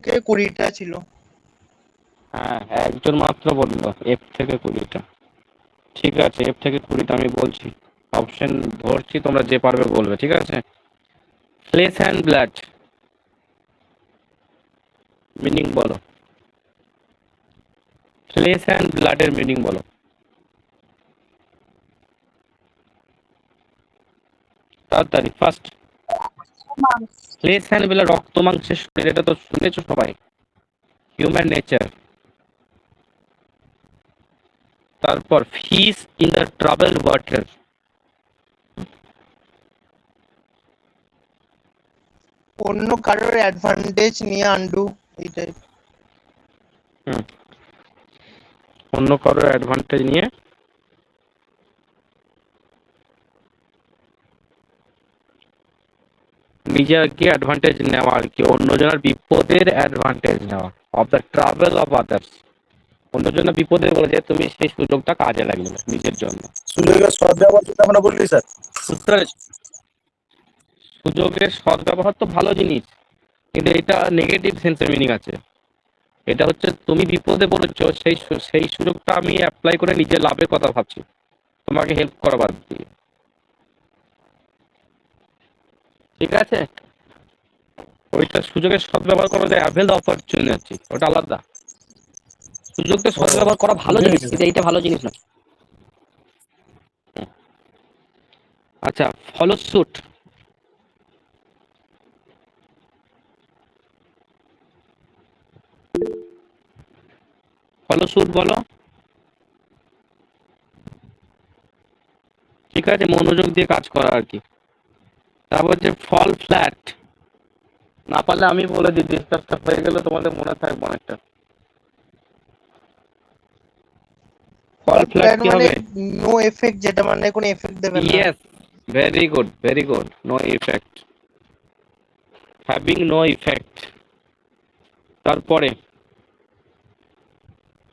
থেকে 20টা ছিল। হ্যাঁ, একজন মাত্র বললো এফ থেকে 20টা। ঠিক আছে, এফ থেকে 20টা আমি বলছি, অপশন ধরছি, তোমরা যে পারবে বলবে, ঠিক আছে? ফ্লেশ অ্যান্ড ব্লাড মিনিং বলো, ফ্লেশ অ্যান্ড ব্লাডের মিনিং বলো তাড়াতাড়ি, ফার্স্ট। ফ্লেশ অ্যান্ড ব্লাড, রক্ত মাংসের শরীর, এটা তো শুনেছো সবাই, হিউম্যান নেচার। তারপর fish in the travel water, অন্য কারোর অ্যাডভান্টেজ নিয়ে আন্ডু, এই টাইপ। অন্য কারোর অ্যাডভান্টেজ নিয়ে নিজেকে অ্যাডভান্টেজ নেওয়া আর কি, অন্যজনের বিপদের অ্যাডভান্টেজ নেওয়া, of the travel of others. অন্যজনের বিপদে বলেছে, তুমি সেই সুযোগটা কাজে লাগবে নিজের জন্য। সুযোগের সদ্ব্যবহার যেটা আমরা বললি স্যার। বুঝতে পেরেছো? সুযোগের সদ্ব্যবহার তো ভালো জিনিস, কিন্তু এটা নেগেটিভ সেন্সের মিনিং আছে। এটা হচ্ছে তুমি বিপদে পড়েছো, সেই সুযোগটা আমি অ্যাপ্লাই করে নিজের লাভের কথা ভাবছি, তোমাকে হেল্প করা বাদ দিয়ে। ঠিক আছে, ওইটা সুযোগের সদ্ব্যবহার করা যায়, অ্যাভেল দ্য অপরচুনিটি, ওটা আলাদা। সুযোগকে সদ্ব্যবহার করা ভালো বুঝে জিনিস, গেছি কিন্তু এইটা ভালো জিনিস না। আচ্ছা, ফলো স্যুট, ফলো স্যুট বলো। ঠিক আছে, মনোযোগ দিয়ে কাজ করা আর কি। তারপর হচ্ছে ফল ফ্ল্যাট, না পারলে আমি বলে দিই, ডিস্টার্বটা হয়ে গেলে তোমাদের মনে থাকবে অনেকটা। ফল ফ্ল্যাট কি মানে হবে? নো এফেক্ট, যেটা মানে কোনো এফেক্ট দেবে না। Yes, very good, very good, no effect, having no effect. তারপরে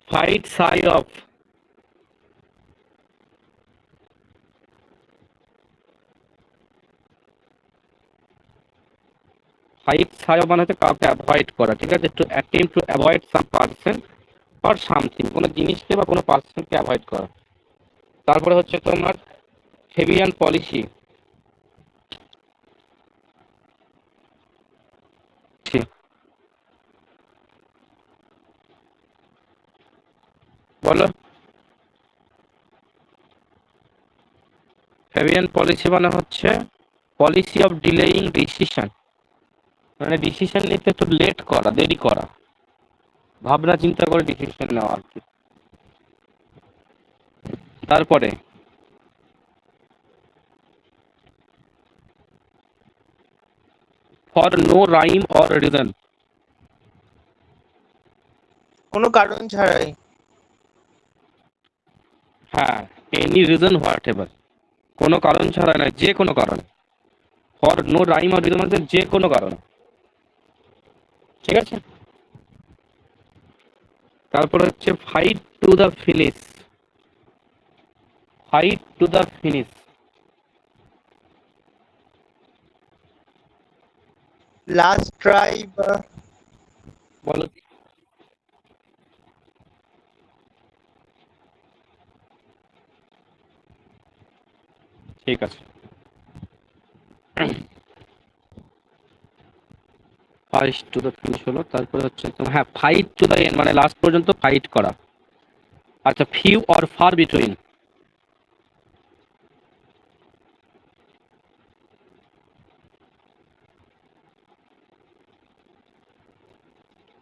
fight shy of, fight shy of মানে হচ্ছে কাউকে অ্যাভয়েড করা, ঠিক আছে? To attempt to avoid some person or something, কোনো জিনিসকে বা কোনো পার্সনকে অ্যাভয়েড করা। তারপরে হচ্ছে তোমার হেভিয়ান পলিসি, বলো। হেভিয়ান পলিসি মানে হচ্ছে পলিসি অফ ডিলেইং ডিসিশন, মানে ডিসিশন নিতে একটু লেট করা, দেরি করা, ভাবনা চিন্তা করে ডিসিশন নেওয়া আর কি। তারপরে for no rhyme or reason, কোনো কারণ ছাড়াই। হ্যাঁ, এনি রিজন হোয়াট এভার, কোনো কারণ ছাড়া নয়, যে কোনো কারণে। For no rhyme or reason মানে যে কোনো কারণে, ঠিক আছে? তারপর হচ্ছে fight to the finish, fight to the finish, last try বা বলো। ঠিক আছে, ফাইট টু দ্য ফিনিশ হলো। তারপরে হচ্ছে তোমার, হ্যাঁ, ফাইট টু দ্য এন্ড মানে লাস্ট পর্যন্ত ফাইট করা। আচ্ছা, few or far between,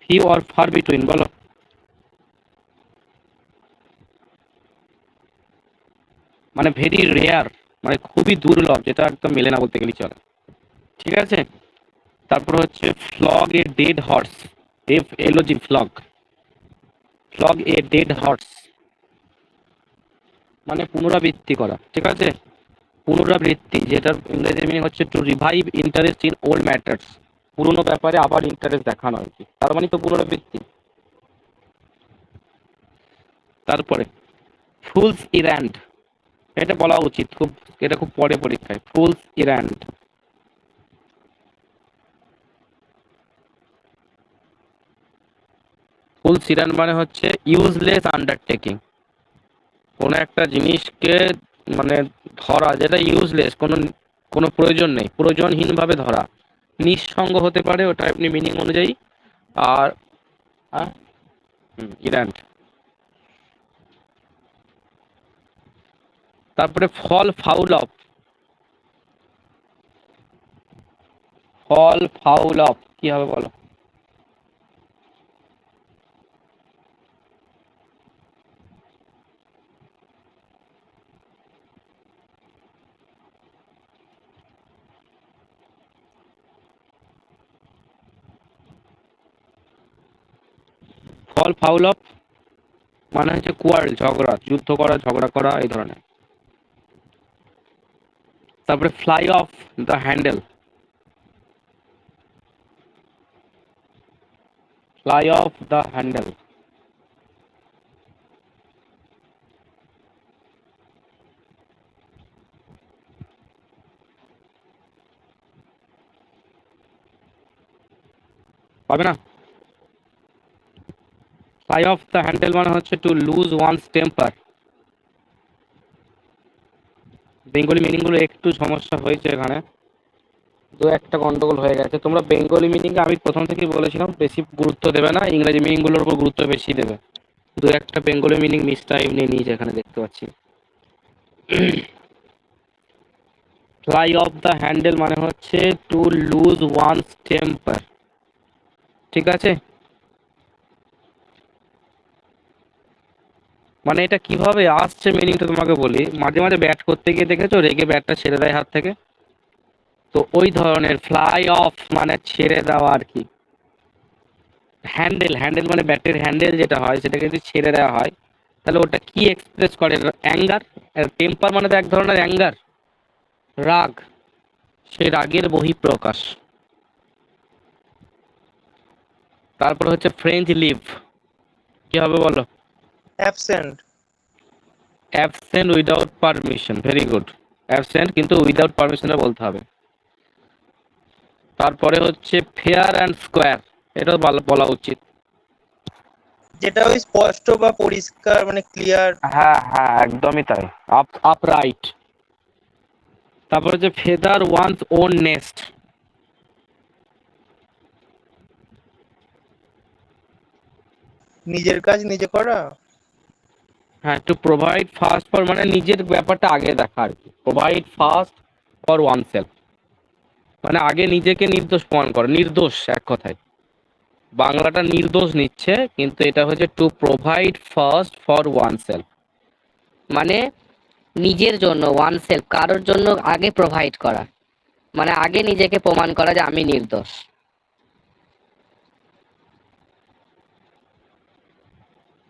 few or far between বলো। মানে ভেরি রেয়ার, মানে খুবই দুর্লভ, যেটা একদম মেলে না বলতে গেলে চলে, ঠিক আছে? তারপর হচ্ছে flog a dead horse, F L O G, flog, flog a dead horse মানে পুনরাবৃত্তি করা, ঠিক আছে? পুনরাবৃত্তি, যেটার ইংরেজি মিনিং হচ্ছে to revive interest in old matters, পুরোনো ব্যাপারে আবার ইন্টারেস্ট দেখানো আর কি, তার মানে তো পুনরাবৃত্তি। তারপরে ফুলস ইরান্ড, এটা বলা উচিত খুব, এটা খুব পরে পরীক্ষায়, ফুলস ইরান্ড, ফুলসিরান মানে হচ্ছে ইউজলেস আন্ডারটেকিং, কোনো একটা জিনিসকে মানে ধরা যেটা ইউজলেস, কোনো কোনো প্রয়োজন নেই, প্রয়োজনহীনভাবে ধরা, নিঃসঙ্গ হতে পারে, ওটা আপনি মিনিং অনুযায়ী। আর ইরান্ট। তারপরে fall foul of, fall foul of কি হবে বলো? ফল ফাউল অফ মানে হচ্ছে কোয়ার্ল, ঝগড়া, যুদ্ধ করা, ঝগড়া করা, এই ধরনের। তারপরে fly off the handle, fly off the handle. পাবে না? ফ্লাই অফ দ্য হ্যান্ডেল মানে হচ্ছে to lose one's temper. Bengali meaning গুলো একটু সমস্যা হয়েছে এখানে, দু একটা গন্ডগোল হয়ে গেছে। তোমরা বেঙ্গলি মিনিং আমি প্রথম থেকেই বলেছিলাম বেশি গুরুত্ব দেবে না, ইংরেজি মিনিং গুলোর উপর গুরুত্ব বেশি দেবে। দু একটা বেঙ্গলি মিনিং মিসটাইম নিয়ে নিয়েছে এখানে, দেখতে পাচ্ছি। ফ্লাই অফ দ্য হ্যান্ডেল মানে হচ্ছে টু লুজ ওয়ানস টেম্পার, ঠিক আছে? মানে এটা কিভাবে আসছে মিনিংটা তোমাকে বলি। মাঝে মাঝে ব্যাট করতে গিয়ে দেখেছো রেগে ব্যাটটা ছেড়ে দেয় হাত থেকে, তো ওই ধরনের ফ্লাই অফ মানে ছেড়ে দেওয়া আর কি। হ্যান্ডেল, হ্যান্ডেল মানে ব্যাটের হ্যান্ডেল যেটা হয় সেটাকে যদি ছেড়ে দেওয়া হয় তাহলে ওটা কি এক্সপ্রেস করে? অ্যাঙ্গার। টেম্পার মানে তো এক ধরনের অ্যাঙ্গার, রাগ, সেই রাগের বহিঃপ্রকাশ। তারপর হচ্ছে ফ্রেঞ্চ লিভ, কি হবে বলো? Absent. Absent without permission, very good. Absent কিন্তু উইদাউট পারমিশনে বলতে হবে। তারপরে হচ্ছে ফেয়ার অ্যান্ড স্কোয়ার, এটা বলা উচিত। যেটা ওই স্পষ্ট বা পরিষ্কার মানে ক্লিয়ার। হ্যাঁ হ্যাঁ, একদমই তাই, আপরাইট। তারপর হচ্ছে ফেদার ওয়ান্স ওন নেস্ট, নিজের কাজ নিজে করা। হ্যাঁ, টু প্রোভাইড ফার্স্ট ফর মানে নিজের ব্যাপারটা আগে দেখা আর কি। Provide first for one self মানে আগে নিজেকে নির্দোষ প্রমাণ করে, নির্দোষ এক কথায়। বাংলাটা নির্দোষ নিচ্ছে, কিন্তু এটা হচ্ছে to provide first for one self. মানে নিজের জন্য, ওয়ান সেলফ, কারোর জন্য আগে প্রোভাইড করা, মানে আগে নিজেকে প্রমাণ করা যে আমি নির্দোষ।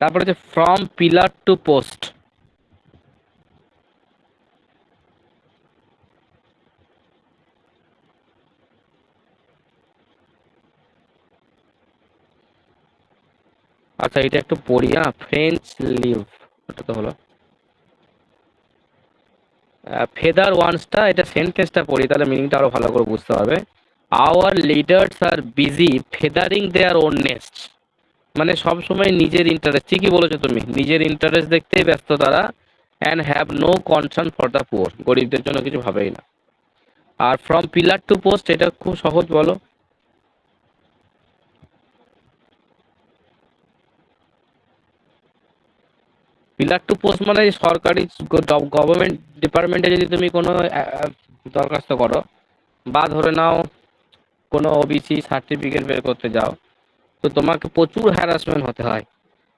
তারপরে হচ্ছে ফ্রম পিলার টু পোস্ট, আচ্ছা এটা একটু পড়ি। ফ্রেঞ্চ লিভ, ওটা তো হলো। ফেদার ওয়ান্সটা, এটা সেন্টেন্সটা পড়ি তাহলে মিনিংটা আরো ভালো করে বুঝতে পারবে। Our leaders are busy feathering their own nest, মানে সব সময় নিজের ইন্টারেস্ট, ঠিকই বলেছো তুমি, নিজের ইন্টারেস্ট দেখতেই ব্যস্ত তারা। And have no concern for the poor, গরিবদের জন্য কিছু ভাবেই না। আর ফ্রম পিলার টু পোস্ট, এটা খুব সহজ, বলো। পিলার টু পোস্ট মানে সরকারি গভর্নমেন্ট ডিপার্টমেন্টে যদি তুমি কোনো দরখাস্ত করো, বা ধরে নাও কোনো ওবিসি সার্টিফিকেট বের করতে যাও, তো তোমাকে প্রচুর হ্যারাসমেন্ট হতে হয়।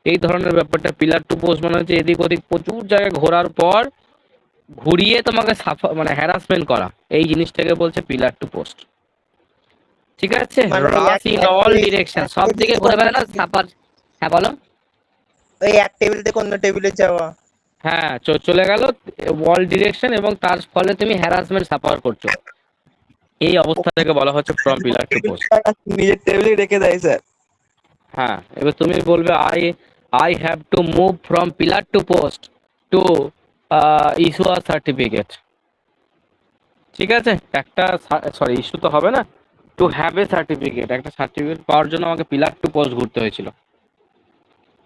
এই ধরনের ব্যাপারটা পিলার টু পোস্ট মানে হচ্ছে এদিক ওদিক প্রচুর জায়গায় ঘোরার পর ঘুরিয়ে তোমাকে মানে হ্যারাসমেন্ট করা, এই জিনিসটাকে বলছে পিলার টু পোস্ট, ঠিক আছে? মানে রাশ ইন অল ডিরেকশন, সব দিকে ঘুরে বেড়ানো, সাপার। হ্যাঁ বলো। ওই এক টেবিল থেকে অন্য টেবিলে যাওয়া। হ্যাঁ, চলে গেল অল ডিরেকশন, এবং তার ফলে তুমি হ্যারাসমেন্ট সাফার করছো। এই অবস্থাটাকে বলা হচ্ছে ফ্রম পিলার টু পোস্ট। নিজের টেবিলে রেখে দেয় স্যার। হ্যাঁ, এবার তুমি বলবে I have to move from pillar to post to issue a certificate, ঠিক আছে? একটা সরি, ইস্যু তো হবে না, টু হ্যাভ এ সার্টিফিকেট, একটা সার্টিফিকেট পাওয়ার জন্য আমাকে পিলার টু পোস্ট ঘুরতে হয়েছিল।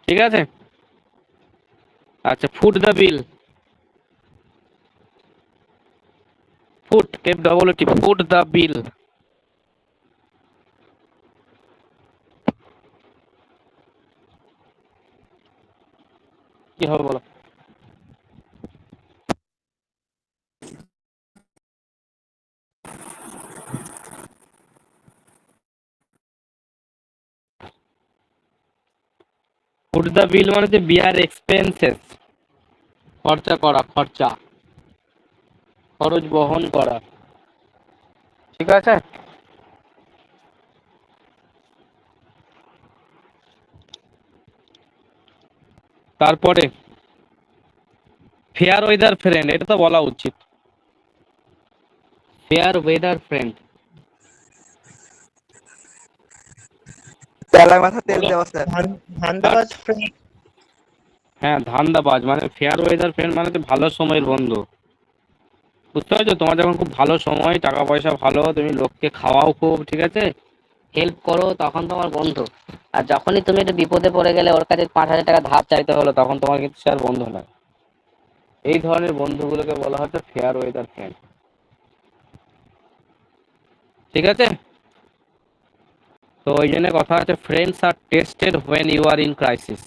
ঠিক আছে? আচ্ছা, foot the bill. Foot, FOOT, foot the বিল। কি হবে বলো? ফুট দ্য বিল মানে হচ্ছে বিয়ার এক্সপেন্সেস, খরচা করা, খরচ বহন করা। ঠিক আছে? তারপরে ফেয়ার ওয়েদার ফ্রেন্ড, এটা তো বলা উচিত। ফেয়ার ওয়েদার ফ্রেন্ড তেলা মাথা তেল বলো। দেওয়া স্যার। ধান্দাবাজ ফ্রেন্ড। হ্যাঁ, ধান্দাবাজ মানে ফেয়ার ওয়েদার ফ্রেন্ড মানে তো ভালো সময়ের বন্ধু। বুঝতে পারছো? তোমার যখন খুব ভালো সময়, টাকা পয়সা ভালো, তুমি লোককে খাওয়াও খুব, ঠিক আছে? হেল্প করো, তখন তোমার বন্ধু। আর যখনই তুমি একটু বিপদে পড়ে গেলে, ওর কাছে 5,000 টাকা ধার চাইতে হলো, তখন তোমার কিন্তু সে আর বন্ধু নয়। এই ধরনের বন্ধুগুলোকে বলা হচ্ছে ফেয়ার ওয়েদার ফ্রেন্ড। ঠিক আছে? তো ওই জন্য কথা আছে, friends are tested when you are in crisis.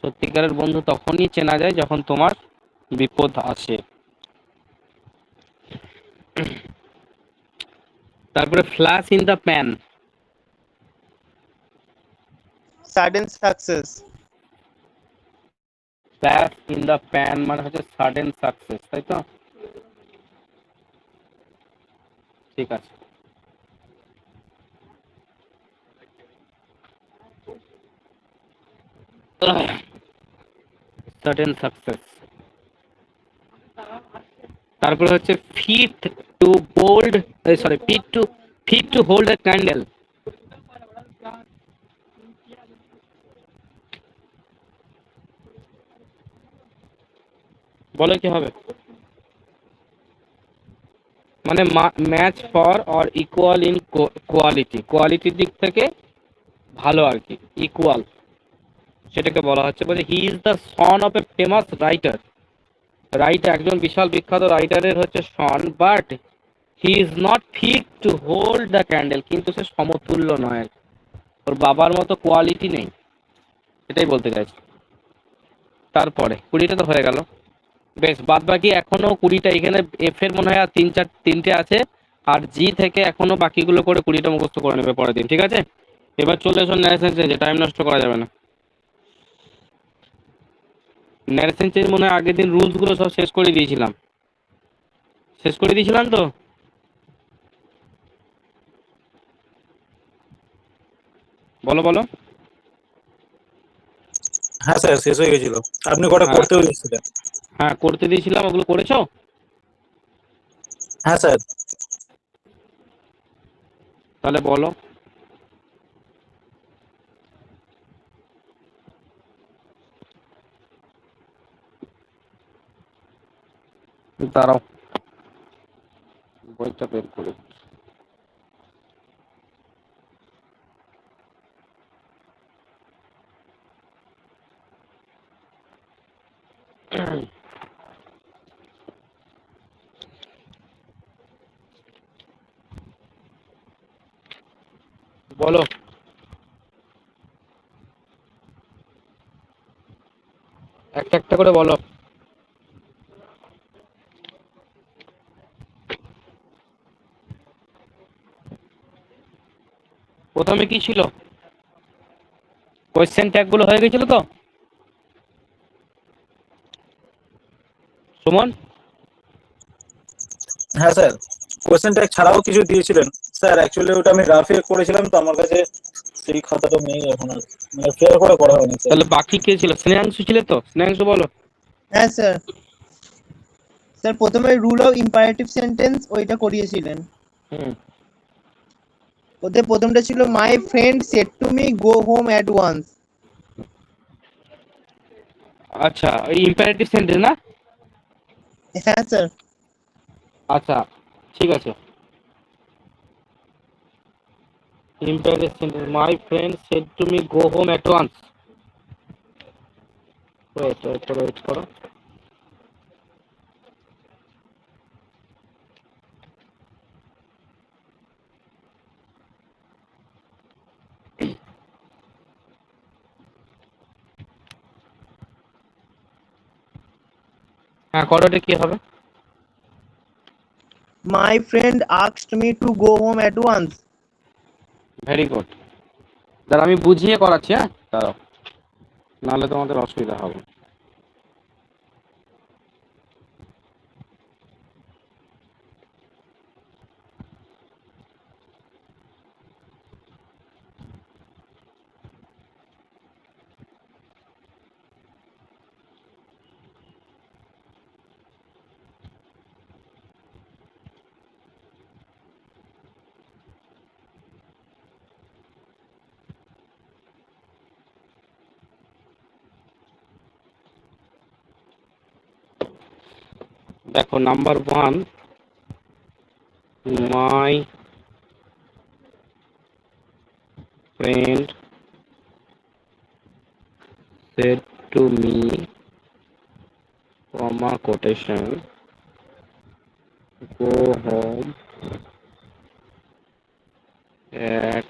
সত্যিকারের বন্ধু তখনই চেনা যায় যখন তোমার বিপদ আসে। তারপরে flash in the pan. Sudden success. Flash in the pan মানে হচ্ছে সাডেন সাকসেস, তাই তো? ঠিক আছে। Sudden success. তারপরে হচ্ছে fit to bold, sorry, fit to hold a candle. বলো কি হবে? মানে match for or equal in quality, কোয়ালিটির দিক থেকে ভালো আর কি, ইকুয়াল, সেটাকে বলা হচ্ছে। বলে he is the son of a famous writer. একজন বিশাল বিখ্যাত রাইটারের হচ্ছে son, but he is not fit to hold the candle, কিন্তু সে সমতুল্য নয়, ওর বাবার মতো কোয়ালিটি নেই, এটাই বলতে চাইছি। তারপরে 20টা তো হয়ে গেল, বেশ। বাদ বাকি এখনো 20টা, এখানে এফ এর মনে হয় আর তিনটে আছে, আর জি থেকে এখনো বাকিগুলো করে 20টা মুখস্থ করে নেবে পরের দিন, ঠিক আছে? এবার চলে এসো ন্যারেশন চেঞ্জে, টাইম নষ্ট করা যাবে না। ন্যারেশন চেঞ্জ মনে হয় আগের দিন রুলস গুলো সব শেষ করে দিয়েছিলাম, তো? বলো বলো। হ্যাঁ স্যার, শেষ হয়ে গেছিল। আপনি কটা হ্যাঁ, করতেও দিয়েছিলেন। হ্যাঁ করতে দিয়েছিলাম, ওগুলো করেছো? হ্যাঁ স্যার। তাহলে বলো। দাঁড়াও, বইটা বের করে। বলো। একটা একটা করে বলো। প্রথমে কি ছিল? কোয়েশ্চেন ট্যাগ গুলো হয়ে গেছিল তো, সুমন? হ্যাঁ স্যার, কোয়েশ্চেন ট্যাগ ছাড়াও কিছু দিয়েছিলেন স্যার। অ্যাকচুয়ালি ওটা আমি রাফে করেছিলাম, তো আমার কাছে সেই খাতাটা নেই এখন আর, মানে ফেয়ার করে করা হয়নি স্যার। তাহলে বাকি কে ছিল? স্নেহাংশু ছিল তো? স্নেহাংশু বলো। হ্যাঁ স্যার। স্যার প্রথমে রুল অফ ইম্পারেটিভ সেন্টেন্স ওইটা করিয়েছিলেন। হুম। ওদের প্রথমটা ছিল my friend said to me go home at once. আচ্ছা, এই ইম্পারেটিভ সেন্টেন্স না? হ্যাঁ স্যার। আচ্ছা, ঠিক আছে। Imperative sentence, my friend said to me go home at once. Wait করো। হ্যাঁ করো, এটা কি হবে? My friend asked me to go home at once. Very good. দাঁড়া আমি বুঝিয়ে করাচ্ছি, হ্যাঁ দাঁড়াও, নাহলে তোমাদের অসুবিধা হবে। দেখো number 1, my friend said to me, quotation, go home at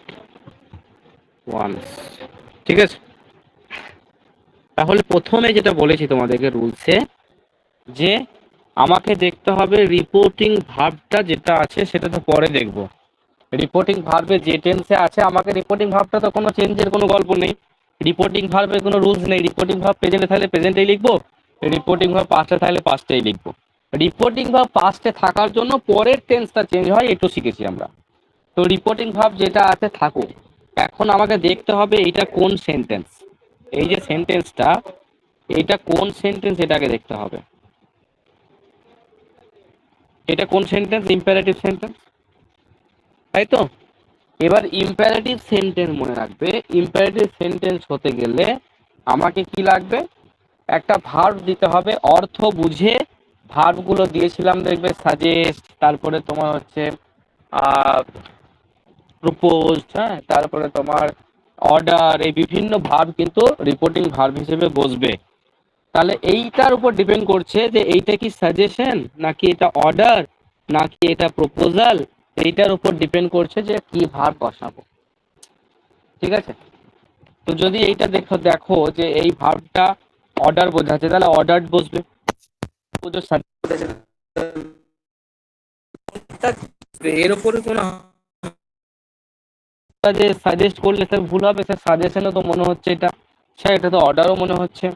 once। ঠিক আছে, তাহলে প্রথমে যেটা বলেছি তোমাদেরকে রুলসে, যে আমাকে দেখতে হবে রিপোর্টিং ভার্বটা যেটা আছে সেটা তো পরে দেখব। রিপোর্টিং ভার্বে যে টেন্সে আছে, আমাকে রিপোর্টিং ভার্বটা তো কোনো চেঞ্জের কোনো গল্প নেই, রিপোর্টিং ভার্বের কোনো রুলস নেই। রিপোর্টিং ভার্ব প্রেজেন্টে থাকলে প্রেজেন্টেই লিখবো, রিপোর্টিং ভার্ব পাস্টে থাকলে পাস্টেই লিখবো। রিপোর্টিং ভার্ব পাস্টে থাকার জন্য পরের টেন্সটা চেঞ্জ হয়, একটু শিখেছি আমরা। তো রিপোর্টিং ভার্ব যেটা আছে থাকুক। এখন আমাকে দেখতে হবে এইটা কোন সেন্টেন্স, এই যে সেন্টেন্সটা, এটা কোন সেন্টেন্স এটাকে দেখতে হবে। এটা কোন সেন্টেন্স? ইম্পারেটিভ সেন্টেন্স, তাই তো? এবার ইম্পারেটিভ সেন্টেন্স মনে রাখবে, ইম্পারেটিভ সেন্টেন্স হতে গেলে আমাকে কি লাগবে? একটা ভার্ব দিতে হবে, অর্থ বুঝে ভার্বগুলো দিয়েছিলাম দেখবে, সাজেস্ট, তারপরে তোমার হচ্ছে প্রপোজড, হ্যাঁ, তারপরে তোমার অর্ডার, এই বিভিন্ন ভার্ব কিন্তু রিপোর্টিং ভার্ব হিসেবে বসবে। তাহলে এইটার উপর ডিপেন্ড করছে যে এইটা কি সাজেশন নাকি এটা অর্ডার নাকি এটা প্রপোজাল, এইটার উপর ডিপেন্ড করছে যে কি ভার্ব বসাবো। ঠিক আছে, তো যদি এইটা দেখো যে এই ভার্বটা অর্ডার বোঝাচ্ছে, তাহলে অর্ডার বসবে। এর উপরে কোনো যে সাজেস্ট করলে স্যার ভুল হবে, স্যার সাজেশনও তো মনে হচ্ছে এটা, স্যার এটা তো অর্ডারও মনে হচ্ছে,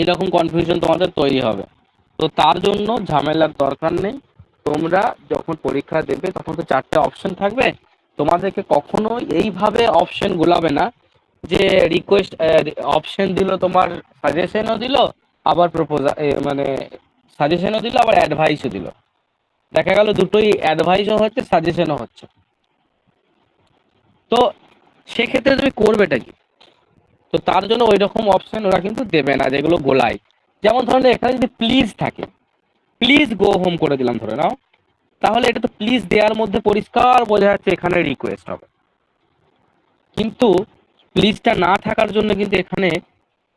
এরকম কনফিউশন তোমাদের তৈরি হবে। তো তার জন্য ঝামেলার দরকার নেই। তোমরা যখন পরীক্ষা দেবে তখন তো 4টে অপশন থাকবে, তোমাদেরকে কখনো এইভাবে অপশন গোলাবে না যে রিকোয়েস্ট অপশন দিল, তোমার সাজেশনও দিল, আবার প্রপোজাল মানে সাজেশনও দিল, আবার অ্যাডভাইসও দিল। দেখা গেল দুটোই অ্যাডভাইসও হচ্ছে সাজেশনও হচ্ছে। তো সেক্ষেত্রে তুমি করবেটা কি? তো তার জন্য ওই রকম অপশন ওরা কিন্তু দেবে না যেগুলো গোলায়। যেমন ধরুন এখানে যদি প্লিজ থাকে, প্লিজ গো হোম করে দিলাম ধরে নাও, তাহলে এটা তো প্লিজ দেওয়ার মধ্যে পরিষ্কার বোঝা যাচ্ছে এখানে রিকোয়েস্ট হবে। কিন্তু প্লিজটা না থাকার জন্য কিন্তু এখানে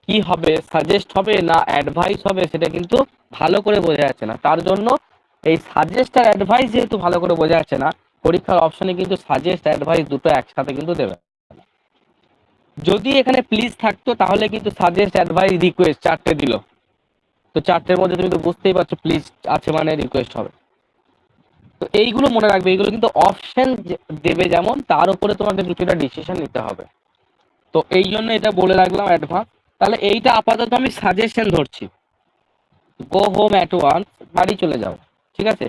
কি হবে, সাজেস্ট হবে না অ্যাডভাইস হবে, সেটা কিন্তু ভালো করে বোঝা যাচ্ছে না। তার জন্য এই সাজেস্ট আর অ্যাডভাইস যেহেতু ভালো করে বোঝা যাচ্ছে না, পরীক্ষার অপশনে কিন্তু সাজেস্ট অ্যাডভাইস দুটো একসাথে কিন্তু দেবে। যদি এখানে প্লিজ থাকতো তাহলে কিন্তু সাজেস্ট অ্যাডভাইস রিকোয়েস্ট 4টে দিল, তো 4টের মধ্যে তুমি তো বুঝতেই পারছো প্লিজ আছে মানে রিকোয়েস্ট হবে। তো এইগুলো মনে রাখবে, এইগুলো কিন্তু অপশন দেবে যেমন, তার উপরে তোমাকে কিছুটা ডিসিশন নিতে হবে। তো এই জন্য এটা বলে রাখলাম অ্যাডভান্স। তাহলে এইটা আপাতত আমি সাজেশন ধরছি, গো হোম অ্যাট ওয়ান্স, বাড়ি চলে যাও। ঠিক আছে,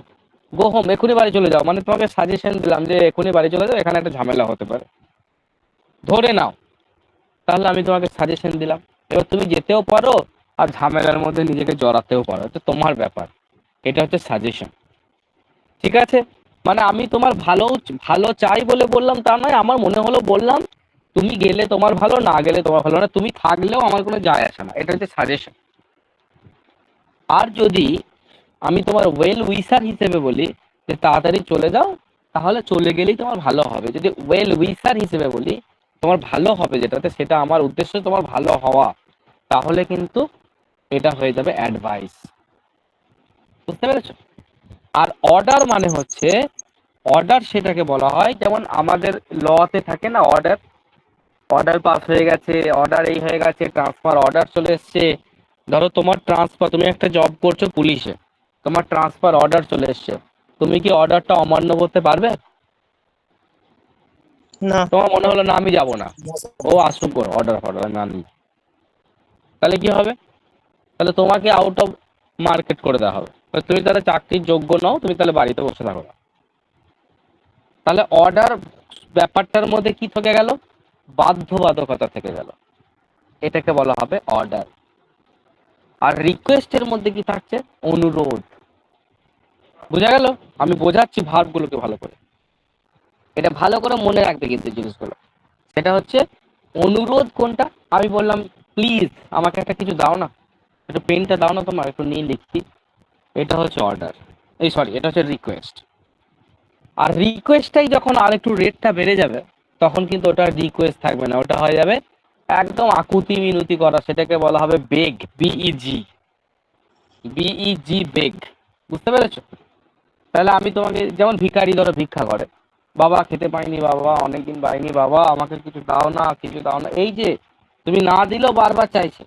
গো হোম এখনই বাড়ি চলে যাও, মানে তোমাকে সাজেশন দিলাম যে এখনই বাড়ি চলে যাও, এখানে একটা ঝামেলা হতে পারে, ধরে নাও। তাহলে আমি তোমাকে সাজেশন দিলাম, এবার তুমি যেতেও পারো আর ঝামেলার মধ্যে নিজেকে জড়াতেও পারো, এটা তোমার ব্যাপার। এটা হচ্ছে সাজেশন। ঠিক আছে, মানে আমি তোমার ভালো ভালো চাই বলে বললাম তা নয়, আমার মনে হলো বললাম, তুমি গেলে তোমার ভালো, না গেলে তোমার ভালো না, তুমি থাকলেও আমার কোনো যায় আসে না, এটা হচ্ছে সাজেশন। আর যদি আমি তোমার ওয়েল উইসার হিসেবে বলি যে তাড়াতাড়ি চলে যাও, তাহলে চলে গেলেই তোমার ভালো হবে। যদি ওয়েল উইসার হিসেবে বলি তোমার ভালো হবে যেটাতে, সেটা আমার উদ্দেশ্য তোমার ভালো হওয়া, তাহলে কিন্তু এটা হয়ে যাবে অ্যাডভাইস। বুঝতে পেরেছো? আর অর্ডার মানে হচ্ছে, অর্ডার সেটাকে বলা হয়, যেমন আমাদের লতে থাকে না অর্ডার, অর্ডার পাস হয়ে গেছে, অর্ডার এই হয়ে গেছে, ট্রান্সফার অর্ডার চলে এসছে। ধরো তোমার ট্রান্সফার, তুমি একটা জব করছো পুলিশে, তোমার ট্রান্সফার অর্ডার চলে এসছে, তুমি কি অর্ডারটা অমান্য করতে পারবে? না। তোমার মনে হলো না আমি যাব না, ও আসুক অর্ডার ফর্ডার না নিই, তাহলে কি হবে? তাহলে তোমাকে আউট অফ মার্কেট করে দেওয়া হবে, তুমি তাহলে চাকরির যোগ্য নও, তুমি তাহলে বাড়িতে বসে থাকো। তাহলে অর্ডার ব্যাপারটার মধ্যে কি থেকে গেল? বাধ্যবাধকতা থেকে গেল, এটাকে বলা হবে অর্ডার। আর রিকোয়েস্টের মধ্যে কি থাকছে? অনুরোধ। বোঝা গেল? আমি বোঝাচ্ছি ভার্বগুলোকে ভালো করে, এটা ভালো করে মনে রাখবে কিন্তু জিনিসগুলো। সেটা হচ্ছে অনুরোধ কোনটা, আমি বললাম প্লিজ আমাকে একটা কিছু দাও না, একটু পেনটা দাও না তোমার, একটু নিয়ে লিখছি, এটা হচ্ছে অর্ডার, এই সরি এটা হচ্ছে রিকোয়েস্ট। আর রিকোয়েস্টটাই যখন আর একটু রেটটা বেড়ে যাবে, তখন কিন্তু ওটা রিকোয়েস্ট থাকবে না, ওটা হয়ে যাবে একদম আকুতি মিনতি করা, সেটাকে বলা হবে বেগ, বিইজি, বিইজি বেগ। বুঝতে পেরেছো? তাহলে আমি তোমাকে, যেমন ভিখারি ধরো ভিক্ষা করে, বাবা খেতে পাইনি, বাবা অনেকদিন পাইনি, বাবা আমাকে কিছু দাও না, কিছু দাও না, এই যে তুমি না দিলেও বারবার চাইছে।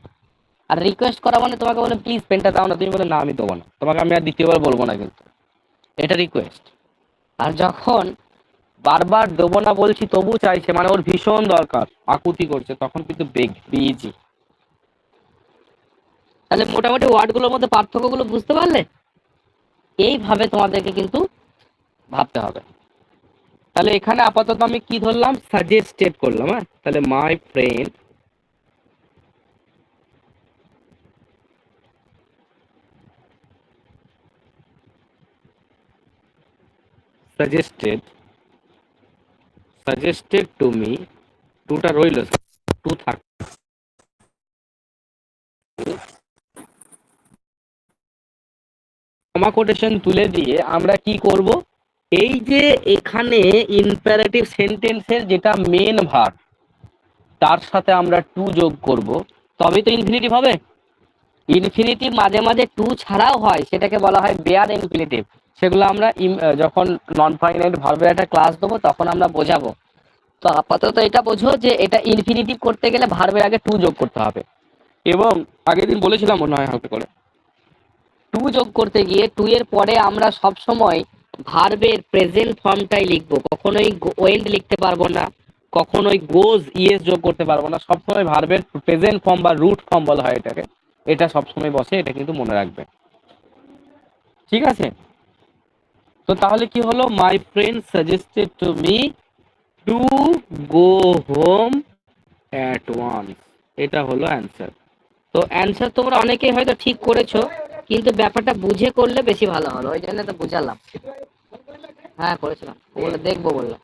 আর রিকোয়েস্ট করা মানে তোমাকে বলে প্লিজ পেনটা দাও না, তুমি বলে না আমি দেবো না, তোমাকে আমি আর দ্বিতীয়বার বলবো না, কিন্তু এটা রিকোয়েস্ট। আর যখন বারবার দেবো না বলছি তবু চাইছে, মানে ওর ভীষণ দরকার, আকুতি করছে, তখন কিন্তু বেগ, বিইজি। তাহলে মোটামুটি ওয়ার্ডগুলোর মধ্যে পার্থক্যগুলো বুঝতে পারলে? এইভাবে তোমাদেরকে কিন্তু ভাবতে হবে। তাহলে এখানে আপাতত আমি কি ধরলাম? সাজেস্টেড করলাম। হ্যাঁ, তাহলে মাই ফ্রেন্ড সাজেস্টেড টু মি, টুটা রইল, টু থাক, কমা কোটেশন তুলে দিয়ে আমরা কি করব? এই যে এখানে ইম্পারেটিভ সেন্টেন্সের যেটা মেন ভার্ব, তার সাথে আমরা টু যোগ করব, তবেই তো ইনফিনিটিভ হবে। ইনফিনিটিভ মাঝে মাঝে টু ছাড়াও হয়, সেটাকে বলা হয় বেয়ার ইনফিনিটিভ। সেগুলো আমরা যখন নন ফাইনাইট ভার্বের একটা ক্লাস দেবো তখন আমরা বোঝাবো। তো আপাতত এটা বোঝো যে এটা ইনফিনিটিভ করতে গেলে ভার্বের আগে টু যোগ করতে হবে। এবং আগের দিন বলেছিলাম মনে হয় হালকা করে, টু যোগ করতে গিয়ে টু এর পরে আমরা সব সময় ভার্বের প্রেজেন্ট ফর্মটাই লিখবো, কখনোই ওয়েন্ট লিখতে পারবো না, কখনোই গোজ ইএস যোগ করতে পারবো না, সবসময় ভার্বের প্রেজেন্ট ফর্ম বা রুট ফর্ম বলা হয় এটাকে, এটা সবসময় বসে, এটা কিন্তু মনে রাখবে। ঠিক আছে? তো তাহলে কি হলো? My friend suggested to me to go home at once, এটা হলো অ্যান্সার। তো অ্যান্সার তোমরা অনেকেই হয়তো ঠিক করেছো, কিন্তু ব্যাপারটা বুঝে করলে বেশি ভালো হলো, ওই জন্য তো বুঝালাম। হ্যাঁ করেছিলাম, বলে দেখবো বললাম।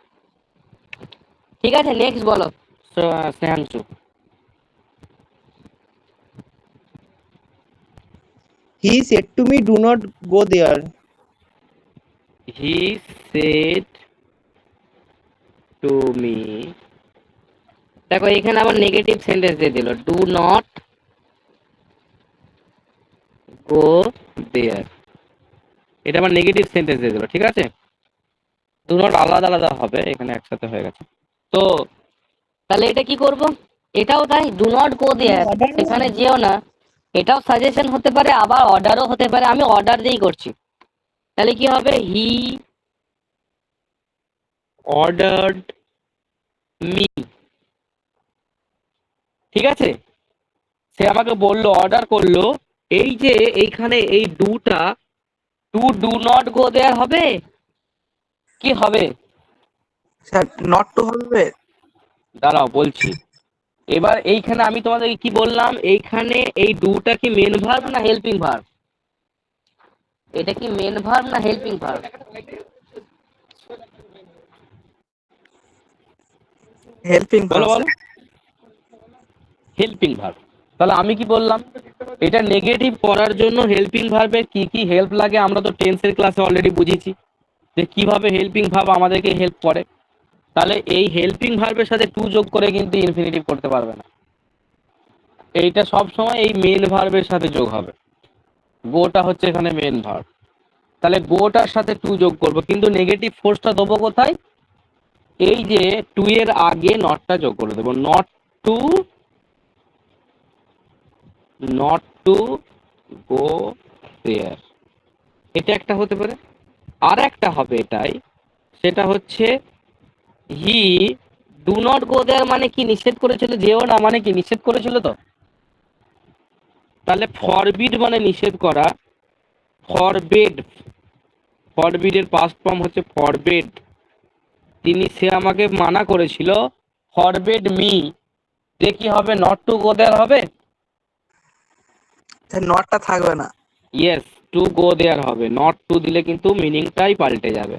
ঠিক আছে, নেক্সট বলো। Snehanshu, He said to me, do not go there. He said to me, দেখো এখানে আবার নেগেটিভ সেন্টেন্স দিয়ে দিল, ডু নট গো দেয়ার, এটা আমার নেগেটিভ সেন্টেন্স দিয়ে দিল। ঠিক আছে, ডু নট আলাদা আলাদা হবে, এখানে একসাথে হয়ে গেছে। তো তাহলে এটা কি করব? এটাও তাই, ডু নট গো দেয়ার, সেখানে যেও না, এটাও সাজেশন হতে পারে, আবার অর্ডারও হতে পারে, আমি অর্ডার দিয়েই করছি। তাহলে কি হবে? হি অর্ডার্ড মি, ঠিক আছে, সে আমাকে বললো, অর্ডার করলো, এই যে এইখানে এই ডুটা, টু ডু নট গো দেয়ার হবে, কি হবে? স্যার নট টু হবে। দাঁড়াও বলছি। এবার এইখানে আমি তোমাদেরকে কি বললাম, এইখানে এই ডুটা কি মেন ভার্ব না হেল্পিং ভার্ব? এটা কি মেন ভার্ব না হেল্পিং ভার্ব? হেল্পিং বলো ভার্ব। বলো, হেল্পিং ভার্ব। তাহলে আমি কি বললাম, এটা নেগেটিভ করার জন্য হেল্পিং ভার্বের কি কি হেল্প লাগে আমরা তো টেন্সের ক্লাসে অলরেডি বুঝেছি, যে কিভাবে হেল্পিং ভার্ব আমাদেরকে হেল্প করে। তাহলে এই হেল্পিং ভার্বের সাথে টু যোগ করে কিন্তু ইনফিনিটিভ করতে পারবে না। এইটা সব সময় এই মেন ভার্বের সাথে যোগ হবে। গোটা হচ্ছে এখানে মেন ভার্ব, তাহলে গোটার সাথে টু যোগ করব, কিন্তু নেগেটিভ ফোর্সটা দেবো কোথায়? এই যে টু এর আগে নটটা যোগ করে দেবো, টু নট টু গো দেয়ার। এটা একটা হতে পারে। আর একটা হবে এটাই, সেটা হচ্ছে হি ডু নট গো দেয়ার, মানে কি নিষেধ করেছিল, যেও না মানে কি নিষেধ করেছিল তো। তাহলে ফরবিড মানে নিষেধ করা, ফরবেড, ফরবিড এর পাস্ট ফর্ম হচ্ছে ফরবেড, সে আমাকে মানা করেছিল, ফরবেড মি, যে কি হবে, নট টু গো দেয়ার হবে। স্যার নটটা থাকবে না। ইয়েস, টু গো দেয়ার হবে, নট টু দিলে কিন্তু মিনিংটাই পাল্টে যাবে,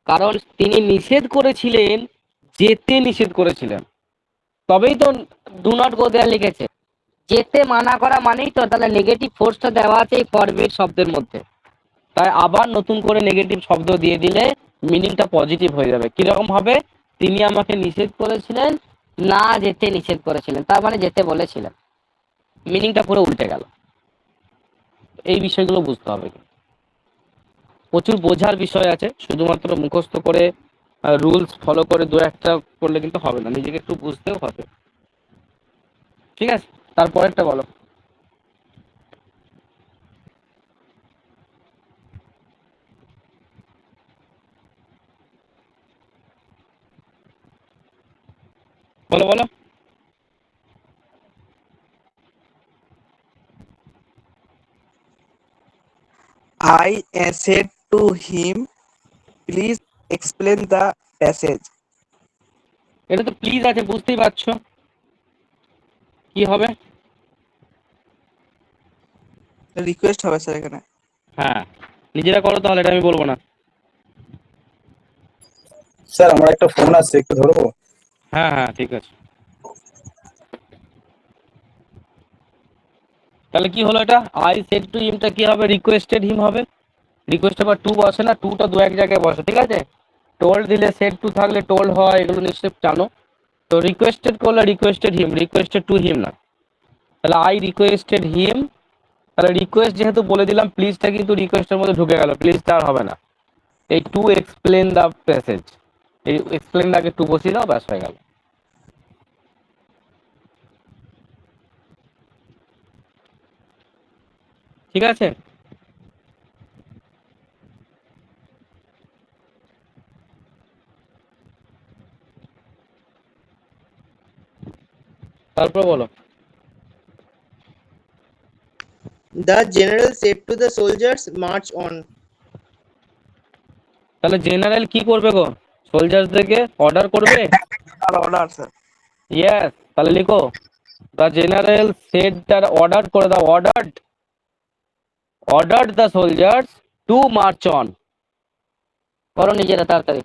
কারণ তিনি নিষেধ করেছিলেন, যেতে নিষেধ করেছিলেন, তবেই তো ডু নট গো দেয়ার লিখেছে। যেতে মানা করা মানেই তো, তাহলে নেগেটিভ ফোর্সটা দেওয়া আছে এই ফরবিড শব্দের মধ্যে, তাই আবার নতুন করে নেগেটিভ শব্দ দিয়ে দিলে মিনিংটা পজিটিভ হয়ে যাবে। কিরকম হবে? তিনি আমাকে নিষেধ করেছিলেন, না যেতে নিষেধ করেছিলেন, তার মানে যেতে বলেছিলেন, মিনিংটা পুরো উল্টে গেল। এই বিষয়গুলো বুঝতে হবে, প্রচুর বোঝার বিষয় আছে, শুধুমাত্র মুখস্থ করে রুলস ফলো করে দু একটা করলে কিন্তু হবে না, নিজেকে একটু বুঝতেও হবে। ঠিক আছে, তারপরেরটা বলো। বলো বলো। I said to him, please explain the passage. এটা তো প্লিজ আছে, বুঝতেই পারছো কি হবে। রিকোয়েস্ট হবে স্যার এখানে। হ্যাঁ, নিজেরা করো তাহলে, এটা আমি বলবো না। স্যার আমার একটা ফোন আসছে, একটু ধরবো? হ্যাঁ হ্যাঁ ঠিক আছে। তাহলে কি হলো এটা, আই সেড টু হিমটা কি হবে, রিকোয়েস্টেড হিম হবে। রিকোয়েস্ট আবার টু বসে না, টুটা দু এক জায়গায় বসে, ঠিক আছে। টোল্ড দিলে সেড টু থাকলে টোল্ড হয়, এগুলো নিশ্চয়ই জানো। তো রিকোয়েস্টেড করলে requested him, requested to him না। তাহলে আই রিকোয়েস্টেড হিম, তাহলে রিকোয়েস্ট যেহেতু বলে দিলাম, প্লিজটা কিন্তু রিকোয়েস্টের মধ্যে ঢুকে গেল, প্লিজটা আর হবে না। এই টু এক্সপ্লেন দ্য প্যাসেজ, এই এক্সপ্লেন আগে টু বসিয়ে দাও, ব্যাস হয়ে গেল। ঠিক আছে। তারপর বলো। The general said to the soldiers, march on. তাহলে জেনারেল কি করবে গো, সোলজার্সদেরকে অর্ডার করবে। Order sir. ইয়েস, তাহলে লিখো, দ্য জেনারেল সেড, তার অর্ডার করে দাও, ordered the soldiers to march on. করো নিজেরা তাড়াতাড়ি।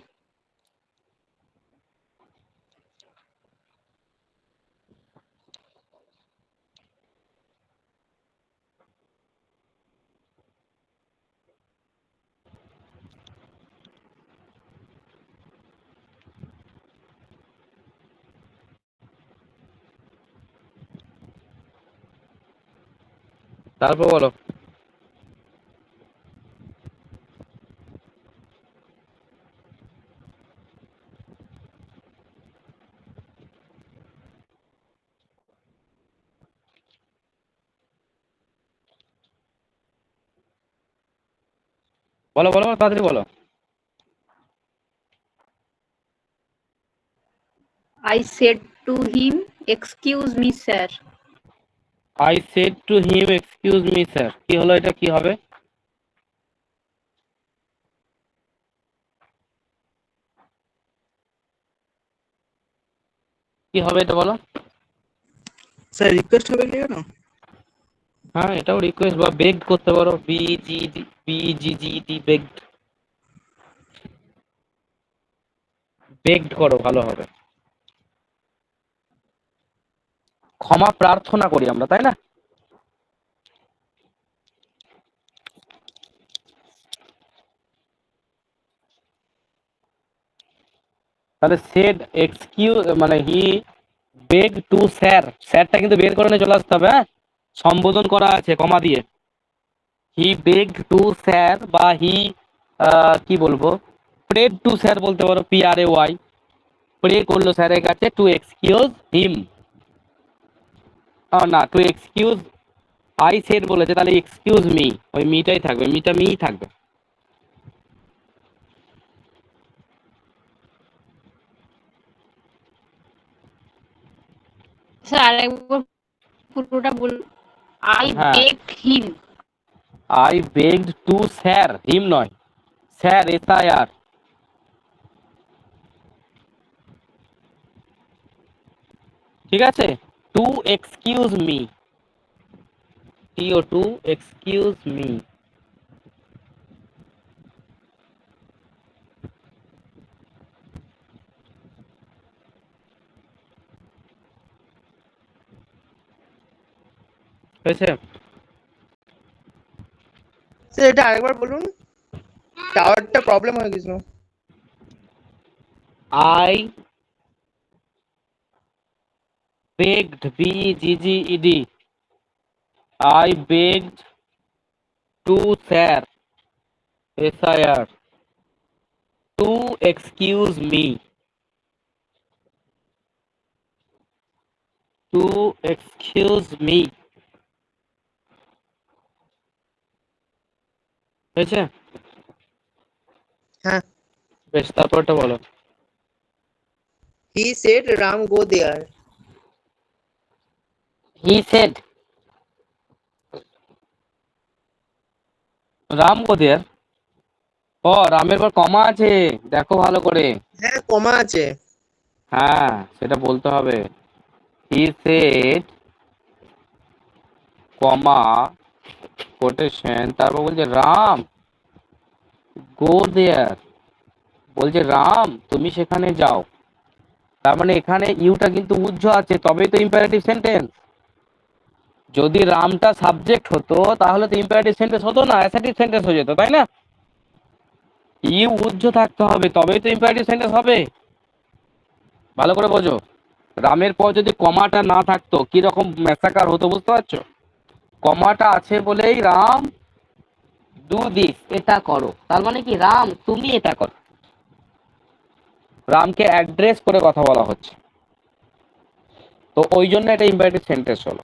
তারপর বলো। বলো বলো তাড়াতাড়ি বলো। I said to him, excuse me, sir. I said to him, excuse me sir, কি হলো, এটা কি হবে? কি হবে এটা বলো। স্যার রিকোয়েস্ট হবে কি কেন? হ্যাঁ, এটাও রিকোয়েস্ট বা বেগড করতে পারো, বিজিডি বেগড, বেগড করো, ভালো হবে। ক্ষমা প্রার্থনা করি আমরা, তাই না? তাহলে সেড এক্সকিউজ মানে হি বেগ টু স্যার, স্যারটা কিন্তু বের করে নিয়ে চলে আসতে হবে, হ্যাঁ, সম্বোধন করা আছে কমা দিয়ে। হি বেগ টু স্যার বা হি কি বলবো, প্রেড টু স্যার বলতে পারো, PRAY, প্রে করলো স্যারের কাছে টু এক্সকিউজ হিম, না টু এক্সকিউজ, আই সেড বলেছে তাহলে এক্সকিউজ মি, ওই মিটাই থাকবে, মিটা মিই থাকবে। স্যার আরেকবার পুরোটা বল। আই হ্যাঁ, begged him. I begged to sir, him নয়, স্যার, SIR, ঠিক আছে, to excuse me, to excuse me. হয়েছে? স্যার এটা আরেকবার বলুন, টাওয়ারটা প্রবলেম হয়ে গেছিল। I begged, BEGGED, I begged to sir, SIR, to excuse me, to excuse me. হয়েছে? হ্যাঁ। বেশ, তারপরটা বলো। He said Ram go there. He said Ram কোদের, ও রামের পর কমা আছে, দেখো ভালো করে। হ্যাঁ কমা আছে। হ্যাঁ, সেটা বলতে হবে। হি সেড কমা কোটেশন, তারপর বলছে রাম গো দেয়ার, বলছে রাম তুমি সেখানে যাও। তার মানে এখানে ইউটা কিন্তু উজ্জ আছে, তবেই তো ইম্পারেটিভ সেন্টেন্স। যদি রামটা সাবজেক্ট হতো তাহলে তো ইম্পারেটিভ সেন্টেন্স হতো না, অ্যাসার্টিভ সেন্টেন্স হয়ে যেত, তাই না? ইউ উজ্জ থাকতে হবে তবেই তো ইম্পারেটিভ সেন্টেন্স হবে। ভালো করে বোঝো, রামের পর যদি কমাটা না থাকতো কি রকম ম্যাসাকার হতো বুঝতে পারছো? কমাটা আছে বলেই রাম ডু দিস, এটা করো, তার মানে কি রাম তুমি এটা করো, রামকে অ্যাড্রেস করে কথা বলা হচ্ছে, তো ওই জন্য এটা ইম্পারেটিভ সেন্টেন্স হলো।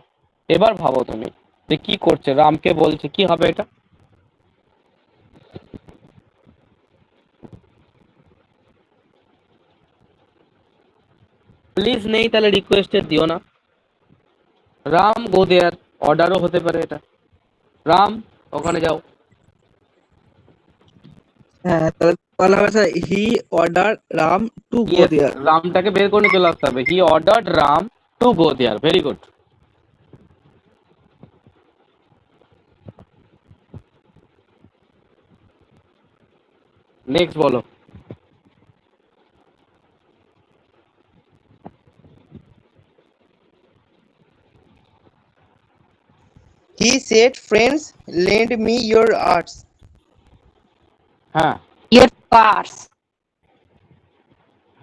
এবার ভাবো তুমি যে কি করছে, রামকে বলছে, কি হবে এটা? প্লিজ নেই, তাহলে রিকোয়েস্টেড দিও না। রাম গো দেয়ার, অর্ডারও হতে পারে এটা, রাম ওখানে যাও। হ্যাঁ, তাহলে বলা হবে sir he order Ram to go yes, there. রামটাকে বের করে নিয়ে চলে আসতে হবে, he ordered Ram to go there, very good. Next বলো। He said friends lend me your arts. হ্যাঁ, ইয়োর পার্স।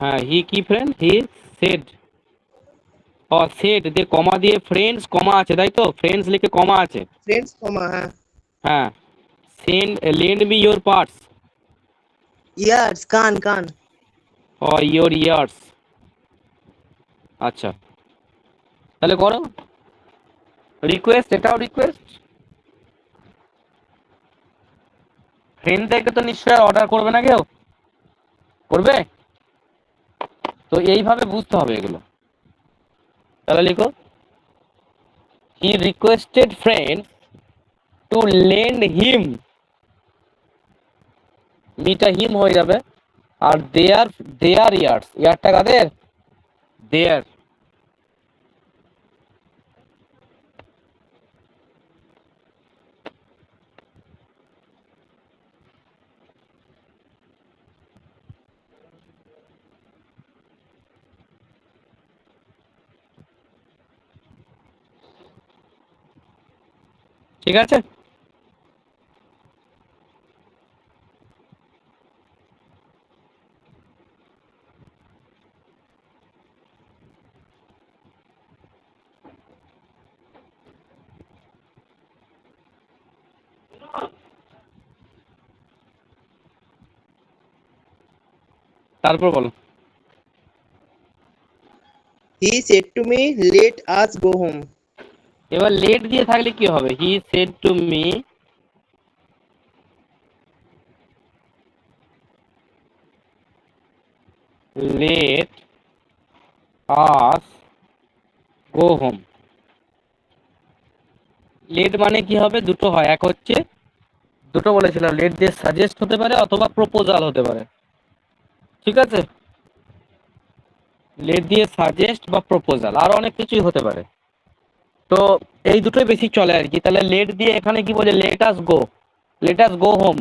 হ্যাঁ, হি কি ফ্রেন্ড, হি সেড, ও সেড দিয়ে কমা দিয়ে ফ্রেন্ডস কমা আছে, তাই তো, ফ্রেন্ডস লিখে কমা আছে। ফ্রেন্ডস কমা, হ্যাঁ। হ্যাঁ, send lend me your parts, ears কান কান। ও ইয়োর ইয়ার্স। আচ্ছা, তাহলে করো রিকোয়েস্ট, এটাও রিকোয়েস্ট। ফ্রেন্ড থেকে তো নিশ্চয়ই অর্ডার করবে না কেউ, করবে? তো এইভাবে বুঝতে হবে এগুলো। তাহলে লিখো, he requested friend to lend him, মিটা হিম হয়ে যাবে, আর দেয়ার, দেয়ার ইয়ার্স, ইয়ারটা কাদের, দেয়ার। ঠিক আছে? তারপর বলো। He said to me, "Let us go home." এবার লেট দিয়ে থাকলে কি হবে? He said to me let us go home. Let মানে কি হবে? দুটো হয়, এক হচ্ছে দুটো বলেছিলাম, লেট দিয়ে সাজেস্ট হতে পারে অথবা প্রপোজাল হতে পারে, ঠিক আছে? লেট দিয়ে সাজেস্ট বা প্রপোজাল, আর অনেক কিছুই হতে পারে। তো এই দুটোই বেশি চলে আর কি। তাহলে লেট দিয়ে এখানে কি বলে? লেট আস গো হোম,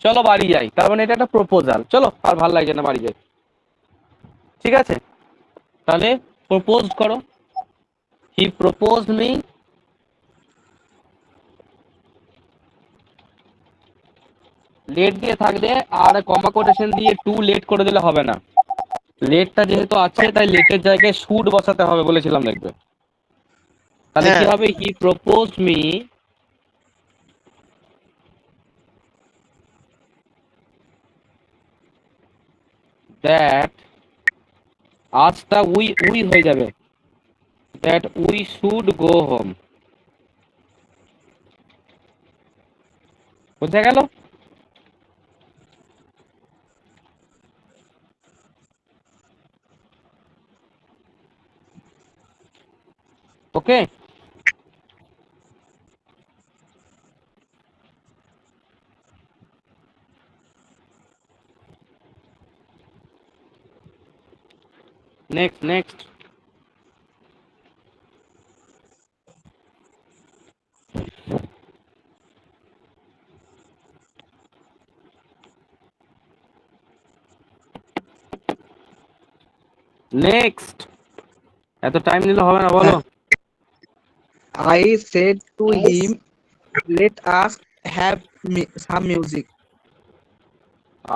চলো বাড়ি যাই, তার মানে এটা একটা প্রপোজাল। চলো, আর ভাল লাগছে না, বাড়ি যাই, ঠিক আছে? তাহলে প্রপোজ করো। হি প্রপোজ মি, লেট দিয়ে থাকলে আর কমা কোটেশন দিয়ে টু লেট করে দিলে হবে না। লেটটা যেহেতু আছে তাই লেটের জায়গায় শুড বসাতে হবে বলেছিলাম, দেখবে। তাহলে কি হ্যাঁ, হবে? হি প্রপোজ মি দ্যাট, আজটা উই উই হয়ে যাবে, that we should go home. বোঝা গেল? ওকে। নেক্সট। নেক্সট, এত টাইম নিলে হবে না, বলো। I said to him, let us have some music.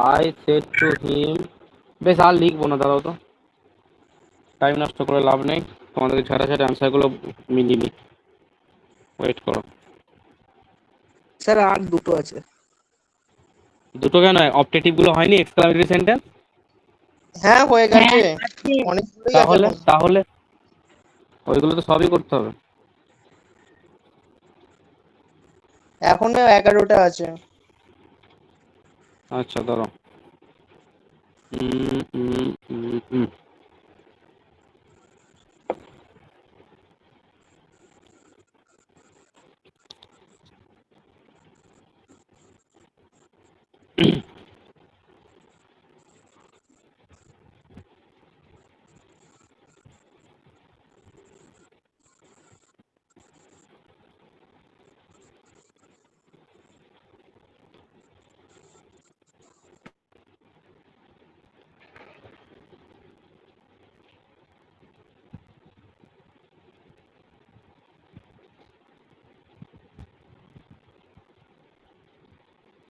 I said to him, বেশ আর লিখবো না, দাঁড়াও তো, টাইম নষ্ট করে লাভ নেই, তোমাদের ছাড়া অ্যান্সারগুলো মিলিয়ে নি, ওয়েট করো। স্যার আর দুটো আছে। দুটো কেন? অপটেটিভ গুলো হয়নি? Exclamatory sentence. হ্যাঁ হয়ে হ্যাঁ গেছে, আছে। অনেকগুলোই আছে তাহলে এখন। তাহলে ওইগুলো তো সবই করতে হবে। এখনো 11টা আছে। আচ্ছা, ধরো। উম, উম, উম, উম।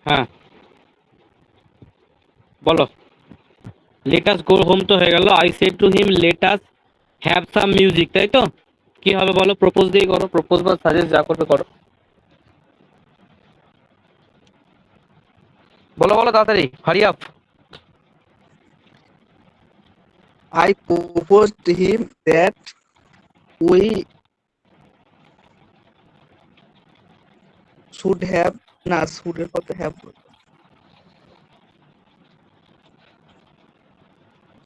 হ্যাঁ, বলো। লেট আস গো হোম তো হয়ে গেল। I said to him let us have some music, তাই তো? কি হবে বলো? প্রপোজ দিয়ে করো, প্রপোজ বা সাজেস্ট যা করবে করো। বলো বলো তাড়াতাড়ি, hurry up. I proposed to him that we should have, না should এর কথা have,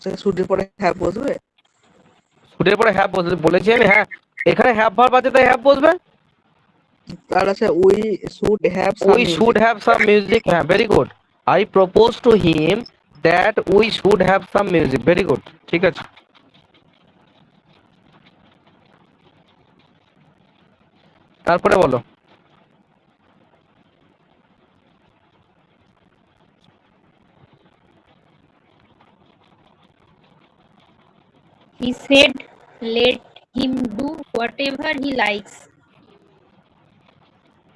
স্যার should এর পরে have বসবে। শুটের পরে হ্যাভ বসবে বলেছি আমি, হ্যাঁ। এখানে হ্যাভ ভার্ব আছে তাই হ্যাভ বসবে। তার আছে we should have some we should music. Have some music, হ্যাঁ, very good. I propose to him that we should have some music, very good, ঠিক আছে। তারপরে বলো। He said, let him do whatever he likes.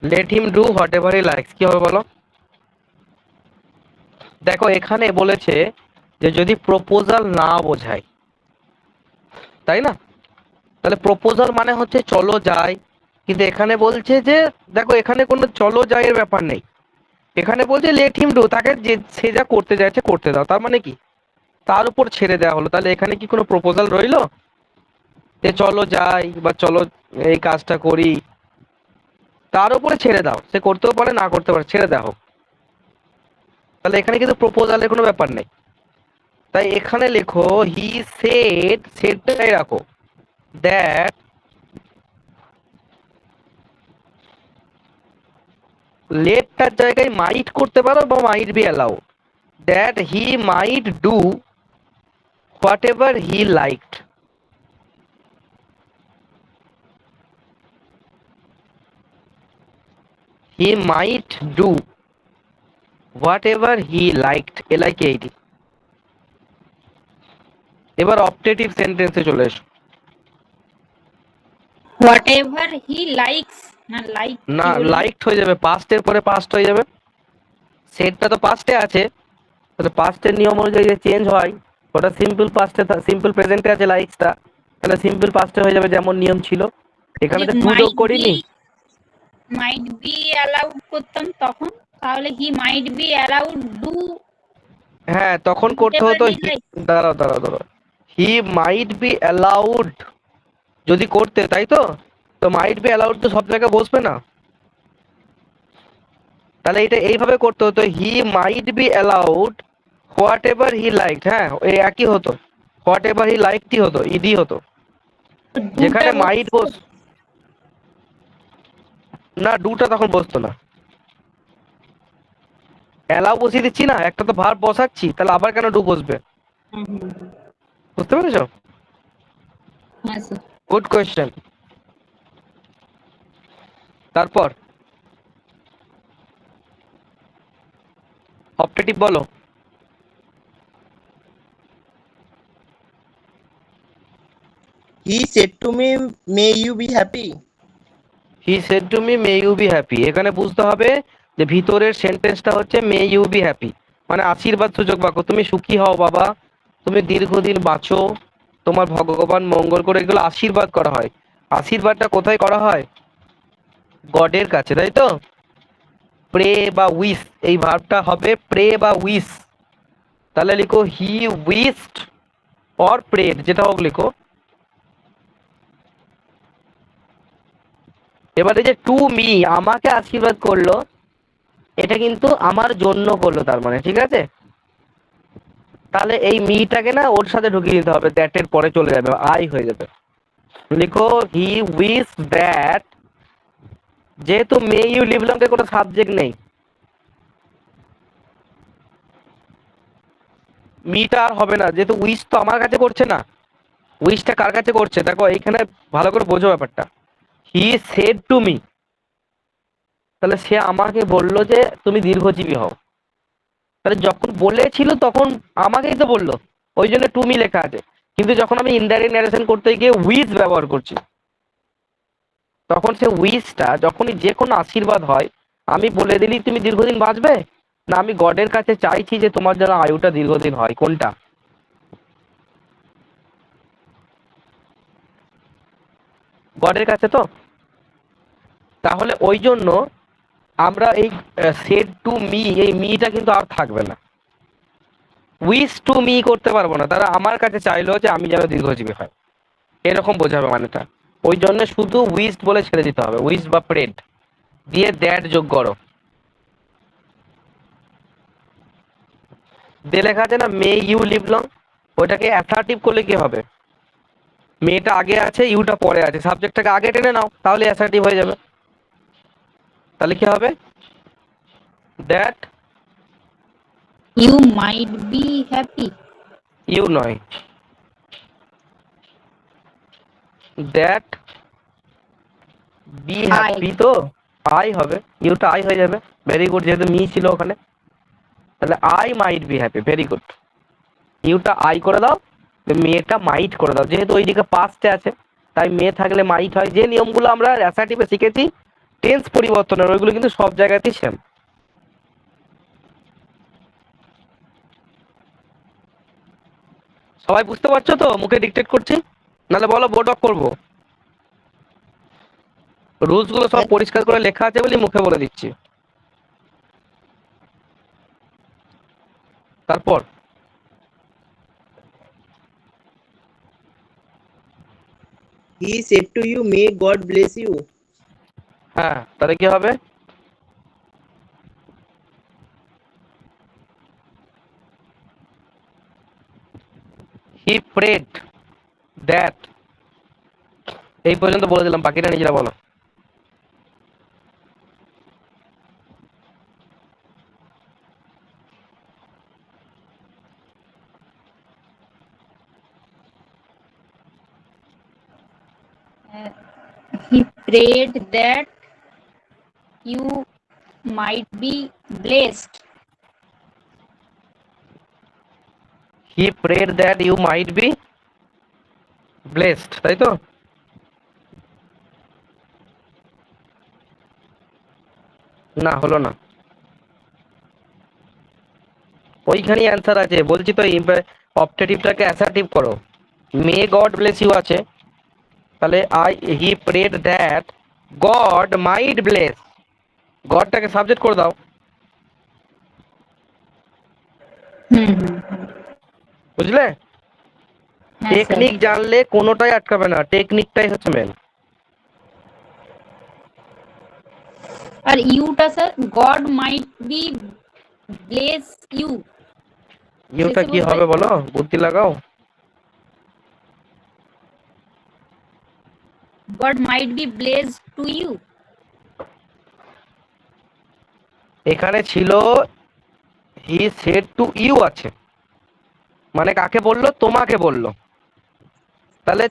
Let him do what ever he likes, কি হবে বলো? দেখো এখানে বলেছে যে যদি প্রপোজাল না বোঝায়, তাই না? তাহলে প্রপোজাল মানে হচ্ছে চলো যাই, কিন্তু এখানে বলছে যে দেখো এখানে কোনো চলো যাই এর ব্যাপার নেই। এখানে বলছে লেট হিম ডু, তাকে যে সে যা করতে চাইছে করতে দাও, তার মানে কি তার উপর ছেড়ে দেওয়া হলো। তাহলে এখানে কি কোনো প্রপোজাল রইলো যে চলো যাই বা চলো এই কাজটা করি? তার উপরে ছেড়ে দাও, সে করতেও পারে না করতে পারে, ছেড়ে দাও। তাহলে এখানে কিন্তু প্রপোজালের কোনো ব্যাপার নেই। তাই এখানে লেখো হি সেড, সেডটাই রাখো, দ্যাট লেটটার জায়গায় মাইট করতে পারো বা মাইট be allowed, that he might do what ever he liked. He might do what ever he liked, LIKED। এবার অপটেটিভ সেন্টেন্সে চলে এসো। হোয়াটএভার হি লাইকস না লাইক না, লাইকড হয়ে যাবে, পাস্টের পরে পাস্ট হয়ে যাবে। সেটটা তো পাস্টে আছে, তাহলে পাস্টের নিয়ম অনুযায়ী যে চেঞ্জ হয়, ওটা সিম্পল পাস্টে, সিম্পল প্রেজেন্টে আছে লাইকসটা, তাহলে সিম্পল পাস্টে হয়ে যাবে যেমন নিয়ম ছিল। এখানে তো টু যোগ করিনি। মাইট বি অ্যালাউড করতাম তখন, তাহলে হি মাইট বি অ্যালাউড ডু। হ্যাঁ, তখন করতে হতো দাঁড়াও দাঁড়াও দাঁড়াও, হি মাইট বি অ্যালাউড যদি করতে, তাই তো? তো মাইট বি অ্যালাউড তো সব জায়গায় বসবে না, তাহলে এটা এইভাবে করতে হতো, he might be allowed whatever he like. হ্যাঁ, এই একই হতো, হোয়াট এভার হি লাইকটি হতো, ইডি হতো। যেখানে মাইট বস না, ডুটা তখন বসতো না। অ্যালাউ বসিয়ে দিচ্ছি না, একটা তো ভার্ব বসাচ্ছি, তাহলে আবার কেন ডু বসবে? বুঝতে পেরেছো? হ্যাঁ স্যার। Good question. তারপর অপটেটিভ বলো। He said to me, may you be happy. He said to me may you be happy. এখানে বুঝতে হবে যে ভিতরের সেন্টেন্সটা হচ্ছে মে ইউ বি হ্যাপি, মানে আশীর্বাদ সূচক বাক্য। তুমি সুখী হও বাবা, তুমি দীর্ঘদিন বাঁচো, তোমার ভগবান মঙ্গল করে, এগুলো আশীর্বাদ করা হয়। আশীর্বাদটা কোথায় করা হয়? গডের কাছে, তাই তো? প্রে বা উইশ, এই ভার্বটা হবে প্রে বা উইশ। তাহলে লিখো হি উইশড অর প্রেড, যেটা হোক লিখো। এবারে যে টু মি, আমাকে আশীর্বাদ করলো, এটা কিন্তু আমার জন্য করলো, তার মানে ঠিক আছে। তাহলে এই মিটাকে না ওর সাথে ঢুকিয়ে দিতে হবে, দ্যাটের পরে চলে যাবে, আই হয়ে যাবে। লিখো হি উইশ দ্যাট, যেহেতু মে ইউ লিভলংকে কোনো সাবজেক্ট নেই, মিটা আর হবে না, যেহেতু উইশ তো আমার কাছে করছে না। উইশটা কার কাছে করছে দেখো, এইখানে ভালো করে বোঝো ব্যাপারটা। হি সেড টু মি, তাহলে সে আমাকে বললো যে তুমি দীর্ঘজীবী হও। তাহলে যখন বলেছিল তখন আমাকেই তো বললো, ওই জন্য টু মি লেখা আছে। কিন্তু যখন আমি ইনডাইরেক্ট ন্যারেশন করতে গিয়ে উইজ ব্যবহার করছি, তখন সে উইজটা যখনই যে কোনো আশীর্বাদ হয়, আমি বলে দিলি তুমি দীর্ঘদিন বাঁচবে, না আমি গডের কাছে চাইছি যে তোমার যেন আয়ুটা দীর্ঘদিন হয়, কোনটা? গডের কাছে তো। তাহলে ওই জন্য আমরা এই সেড টু মি, এই মিটা কিন্তু আর থাকবে না। উইশ টু মি করতে পারবো না, তারা আমার কাছে চাইলো যে আমি যেন দীর্ঘজীবী হয়, এরকম বোঝাবে মানেটা। ওই জন্য শুধু উইশ বলে ছেড়ে দিতে হবে, উইশ বা প্রেড দিয়ে দ্যাট যোগ করো। দিয়ে লেখা আছে না মে ইউ লিভ লং, ওইটাকে অ্যাসার্টিভ করলে কি হবে? মেয়েটা আগে আছে, ইউটা পরে আছে, সাবজেক্টটাকে আগে টেনে নাও, তাহলে অ্যাসার্টিভ হয়ে যাবে। তাহলে কি হবে? That you might be happy. You নয়, দ্যাট বি হ্যাপি, তো আই হবে, ইউটা আই হয়ে যাবে। ভেরি গুড, যেহেতু মি ছিল ওখানে, তাহলে I might be happy, very good. ইউটা আই করে দাও, মেয়েটা মাইট করে দাও, যেহেতু ওইদিকে পাস্টে আছে, তাই মেয়ে থাকলে মাইট হয়। যে নিয়মগুলো আমরা অ্যাসার্টিভে শিখেছি টেন্স পরিবর্তনের, ওইগুলো কিন্তু সব জায়গাতেই সেম। সবাই বুঝতে পারছো তো? মুখে ডিকটেট করছি, নাহলে বলো বোর্ড অফ করবো। রুলস গুলো সব পরিষ্কার করে লেখা আছে বলে মুখে বলে দিচ্ছি। তারপর He said to you, may God bless you. হ্যাঁ, তাহলে কি হবে? হি প্রেড দ্যাট, এই পর্যন্ত বলে দিলাম, বাকিটা নিজেরা বলো। He prayed that you might be blessed. He prayed that you might be blessed, তাই তো? না, হলো না। ওইখানেই অ্যান্সার আছে, বলছি তো। অপটেটিভটাকে অ্যাসার্টিভ করো। মে গড ব্লেস ইউ আছে, তাহলে he prayed that God might bless, গডটাকে সাবজেক্ট করে দাও। বুঝলে? হ্যাঁ স্যার। টেকনিক জানলে কোনোটাই আটকাবে না, টেকনিকটাই হচ্ছে মেন। আর ইউটা sir, God might be bless you, ইউটা শেষে কি বলবে? হবে বলো, বুদ্ধি লাগাও। God might be blessed to you. এখানে ছিল হি সেড টু ইউ আছে, মানে কাকে বললো? তোমাকে বললো। তাহলে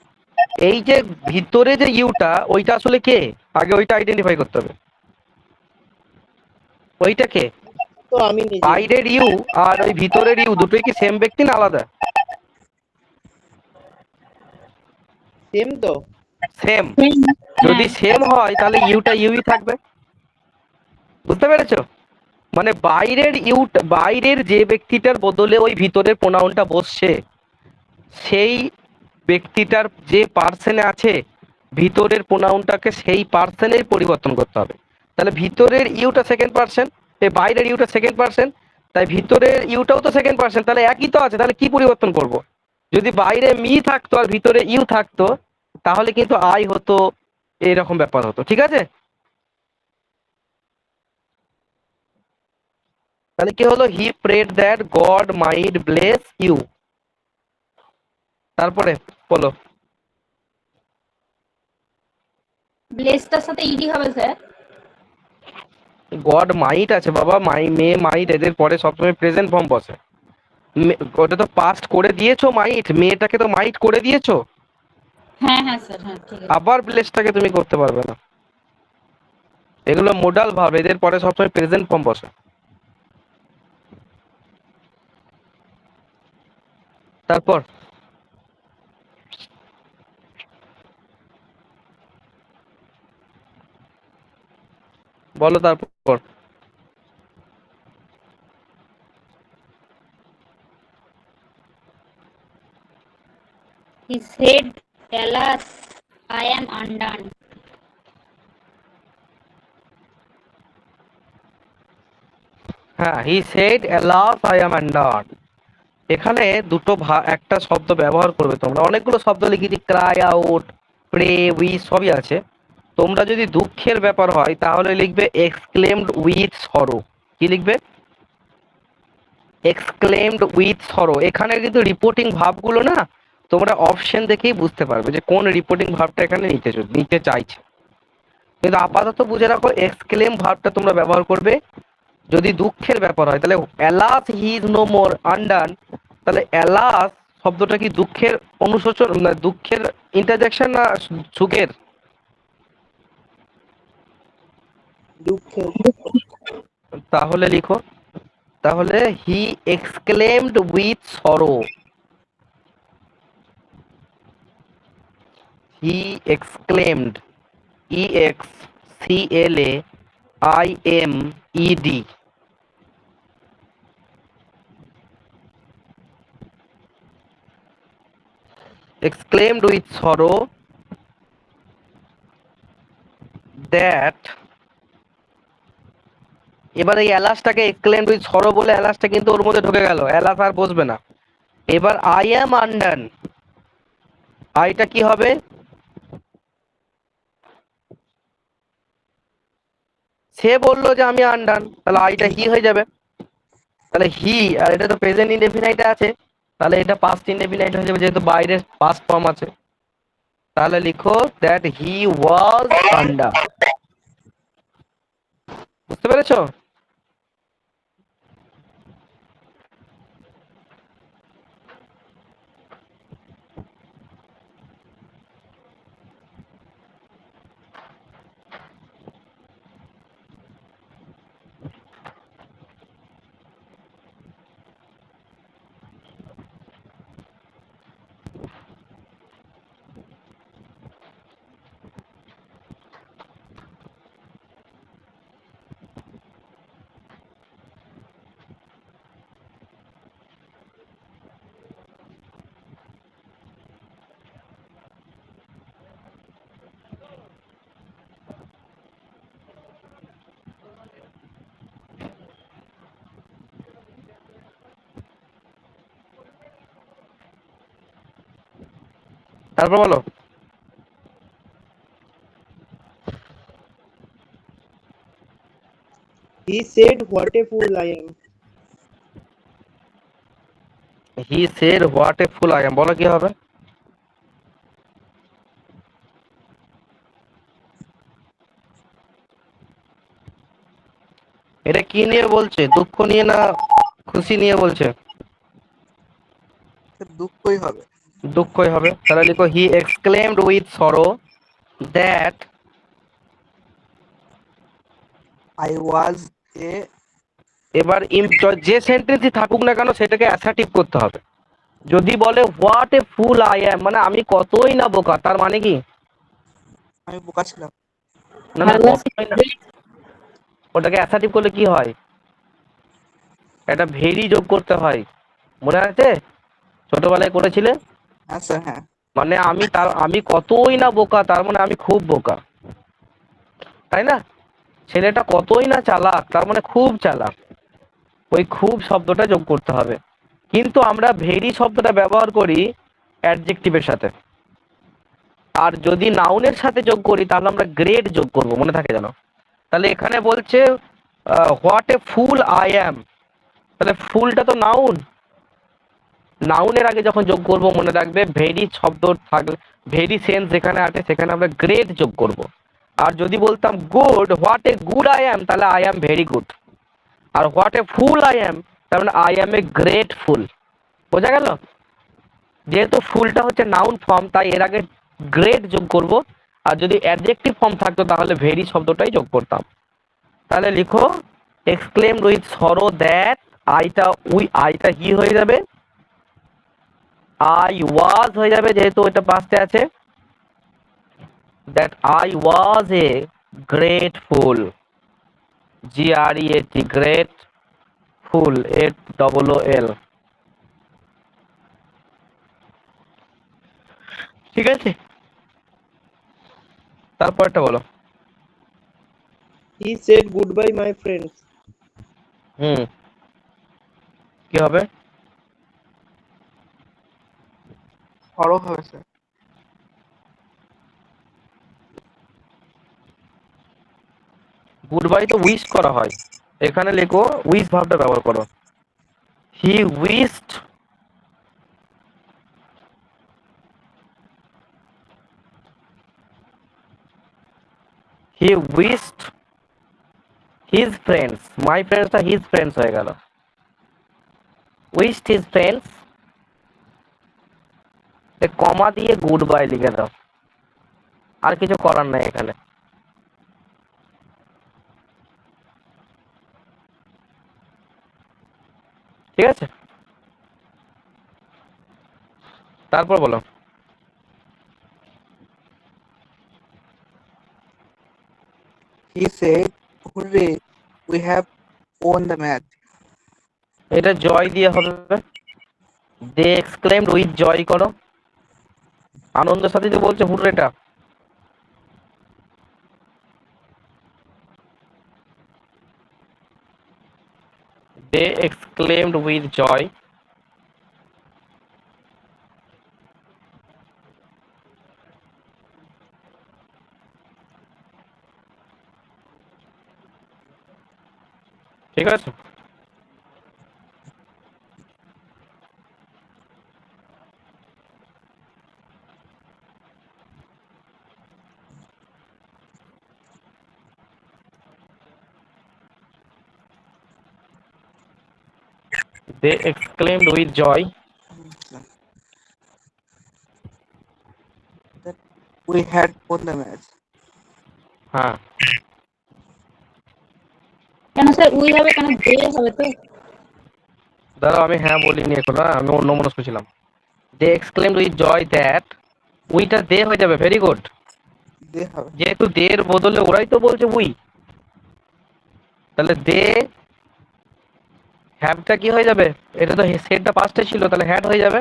এই যে ভিতরে যে ইউটা, ওইটা আসলে কে? আগে ওইটা আইডেন্টিফাই করতে হবে। ওইটা কে? তো আমি নিজে। বাইরের ইউ আর ওই ভিতরের ইউ দুটোই কি সেম ব্যক্তি না আলাদা? সেম তো। সেম। যদি সেম হয় তাহলে ইউটা ইউই থাকবে। বুঝতে পেরেছো? মানে বাইরের যে ব্যক্তিটার বদলে ওই ভিতরের প্রোনাউনটা বসছে, সেই ব্যক্তিটার যে পার্সনে আছে, ভিতরের প্রোনাউনটাকে সেই পার্সনের পরিবর্তন করতে হবে। তাহলে ভিতরের ইউটা সেকেন্ড পার্সন, বাইরের ইউটা সেকেন্ড পার্সন, তাই ভিতরের ইউটাও তো সেকেন্ড পার্সন, তাহলে একই তো আছে। তাহলে কি পরিবর্তন করব? যদি বাইরে মি থাকতো আর ভিতরে ইউ থাকতো, তাহলে কিন্তু আই হতো, এরকম ব্যাপার হতো। ঠিক আছে? তাহলে কি হলো? He prayed that God might bless you. তারপরে বলো। ব্লেসটার সাথে ইডি হবে স্যার? গড মাইট আছে বাবা, মে মাইট, এদের পরে সবসময় প্রেজেন্ট ফর্ম বসে। ওটা তো পাস্ট করে দিয়েছো, মাইট, মেয়েটাকে তো মাইট করে দিয়েছো, হ্যাঁ হ্যাঁ স্যার, হ্যাঁ ঠিক আছে। আবার ব্লেসটাকে তুমি করতে পারবে না। এগুলো মোডাল ভাব, এদের পরে সবসময় প্রেজেন্ট ফর্ম বসে। তারপর বলো, তারপর He said, alas, I am undone. হ্যাঁ, he said alas I am undone। এখানে দুটো একটা শব্দ ব্যবহার করবে তোমরা। অনেকগুলো শব্দ লিখেছি, ক্রাই আউট, প্রে, উইশ সবই আছে। তোমরা যদি দুঃখের ব্যাপার হয় তাহলে লিখবে এক্সক্লেমড উইথ সরো। কি লিখবে? Exclaimed with sorrow. এখানে কিন্তু রিপোর্টিং ভাবগুলো না, তোমরা অপশন দেখেই বুঝতে পারবে যে কোন রিপোর্টিং ভাবটা এখানে নিতে চাইছে। কিন্তু আপাতত বুঝে রাখো, এক্সক্লেম ভাবটা তোমরা ব্যবহার করবে যদি দুঃখের ব্যাপার হয়। তাহলে alas he is no more undone, তাহলে অ্যালাস শব্দটা কি দুঃখের অনুশোচন, না দুঃখের ইন্টারজেকশন, না সুখের? দুঃখের। তাহলে লিখো, তাহলে he exclaimed with sorrow. He exclaimed, EXCLAIMED, exclaimed with sorrow that এবার এই অ্যালাসটাকে এক্সক্লেমড উইথ সরো বলে অ্যালাসটা কিন্তু ওর মধ্যে ঢুকে গেল, অ্যালাস আর বসবে না। এবার আই অ্যাম আন্ডান, আইটা কি হবে? সে বললো যে আমি আন্ডান, তাহলে আইটা হি হয়ে যাবে। তাহলে হি, আর এটা তো প্রেজেন্ট ইনডেফিনাইট আছে, তাহলে এটা পাস্ট ইনডেফিনাইট হয়ে যাবে যেহেতু বাইরে পাস্ট ফর্ম আছে। তাহলে লিখো দ্যাট হি ওয়াজ আন্ডার। বুঝতে পেরেছো? তারপর বলো। He said, "What a fool I am." He said what a fool I am, বলো কি হবে? এটা কি নিয়ে বলছে, দুঃখ নিয়ে না খুশি নিয়ে বলছে? দুঃখই হবে। দুঃখই হবে। তাহলে লিখো he exclaimed with sorrow that, I was a এবার যে সেন্টেন্সই থাকুক না কেন সেটাকে অ্যাসার্টিভ করতে হবে। যদি বলে হোয়াট এ ফুল আই অ্যাম, মানে আমি কতই না বোকা, তার মানে কি? আমি বোকা ছিলাম। না না, কতই না, ওটাকে অ্যাসার্টিভ করলে কি হয়? একটা ভেরি যোগ করতে হয়, মনে আছে ছোটবেলায় করেছিলে? হ্যাঁ স্যার, হ্যাঁ। মানে আমি কতই না বোকা, তার মানে আমি খুব বোকা, তাই না? ছেলেটা কতই না চালাক, তার মানে খুব চালাক। ওই খুব শব্দটা যোগ করতে হবে। কিন্তু আমরা ভেরি শব্দটা ব্যবহার করি অ্যাডজেক্টিভের সাথে, আর যদি নাউনের সাথে যোগ করি তাহলে আমরা গ্রেট যোগ করব, মনে থাকে যেন। তাহলে এখানে বলছে what a fool I am, তাহলে ফুলটা তো নাউন, নাউনের আগে যখন যোগ করব মনে রাখবে ভেরি শব্দ থাকলে, ভেরি সেন্স যেখানে আছে সেখানে আমরা গ্রেট যোগ করব। আর যদি বলতাম good, what a good I am, তাহলে আই অ্যাম ভেরি গুড। আর what a fool I am, তার মানে আই অ্যাম এ গ্রেট ফুল। বোঝা গেল? যেহেতু ফুলটা হচ্ছে নাউন ফর্ম, তাই এর আগে গ্রেট যোগ করব। আর যদি অ্যাডজেক্টিভ ফর্ম থাকতো তাহলে ভেরি শব্দটাই যোগ করতাম। তাহলে লিখো এক্সক্লেমড উইথ সরো দ্যাট, আইটা হি হয়ে যাবে, আই ওয়াজ হয়ে যাবে যেহেতু এটা পাস্টে আছে, that I was a great full, GREAT, great full, FOOL। ঠিক আছে, তারপরটা বলো। He said, "Goodbye, my friends." হুম, কি হবে? বড় হবে স্যার। গুড বাই তো উইশ করা হয়, এখানে লেখো উইশ ভাবটা ব্যবহার করো। হি উইশড, হি উইশড হিজ ফ্রেন্ডস, মাই ফ্রেন্ডসটা হিজ ফ্রেন্ডস হয়ে গেল। উইশড হিজ ফ্রেন্ডস, কমা দিয়ে গুড বাই লিখে দাও, আর কিছু করার নাই এখানে। ঠিক আছে, তারপর বলো। He said, "Hooray, we have won the match." এটা জয় দিয়ে হবে, দে এক্সক্লেমড উইথ জয় করো, আনন্দের সাথে যে বলছে হুররেটা। They exclaimed with joy. ঠিক আছে? They exclaimed with joy. That we had won the match. হ্যাঁ, কেন স্যার উই হবে কেন দে হবে তো? দাঁড়াও আমি হ্যাঁ বলিনি এখন, আমি অন্যমনস্ক ছিলাম। They exclaimed with joy that উইটা দে হয়ে যাবে, ভেরি গুড। They have যেহেতু দের বদলে ওরাই তো বলছে উই, তাহলে দে হ্যাভটা কি হয়ে যাবে? এটা তো সেটটা পাস্টে ছিল, তাহলে হ্যাড হয়ে যাবে।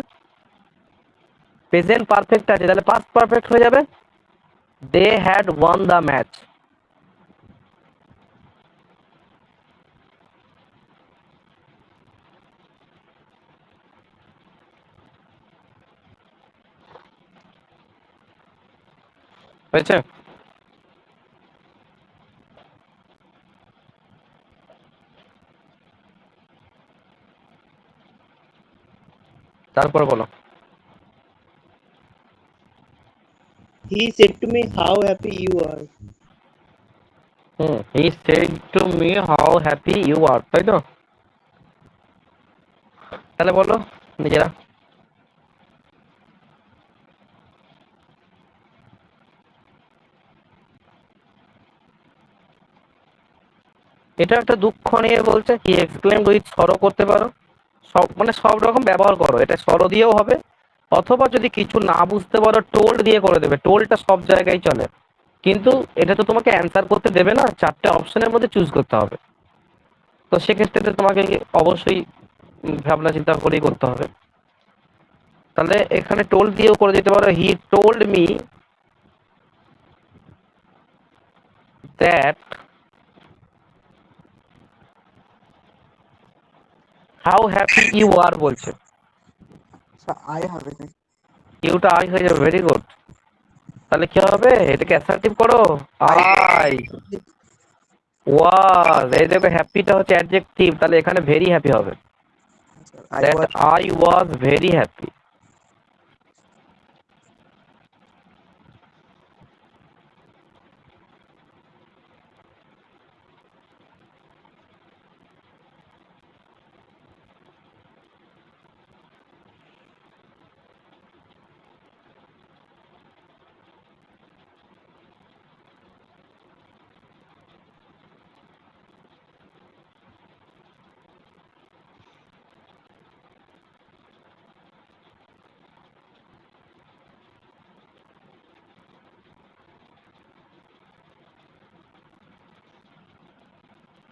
প্রেজেন্ট পারফেক্ট আছে, তাহলে পাস্ট পারফেক্ট হয়ে যাবে। They had won the match. হয়েছে? তারপর বলো। He said to me how happy you are. He said to me how happy you are, তাই তো? তাহলে বলো নিজেরা। এটা একটা দুঃখ নিয়ে বলছে, কি এক্সক্লেমড উইথ সরো করতে পারো, সব মানে সব রকম ব্যবহার করো, এটা সরো দিয়েও হবে, অথবা যদি কিছু না বুঝতে পারো টোল্ড দিয়ে করে দেবে। টোল্ডটা সব জায়গায় চলে, কিন্তু এটা তো তোমাকে অ্যান্সার করতে দেবে না, চারটে অপশনের মধ্যে চুজ করতে হবে। তো সেক্ষেত্রে তো তোমাকে অবশ্যই ভাবনা চিন্তা করেই করতে হবে। তাহলে এখানে টোল্ড দিয়েও করে দিতে পারো, he told me that how happy you are বলছে, so I have it. ইউটা আই হয়ে যাবে, ভেরি গুড। তাহলে কি হবে, এটাকে অ্যাসার্টিভ করো, আই ওয়াজ। এই দেখো হ্যাপিটা হচ্ছে অ্যাডজেক্টিভ, তাহলে এখানে ভেরি হ্যাপি হবে। I that was I was very happy.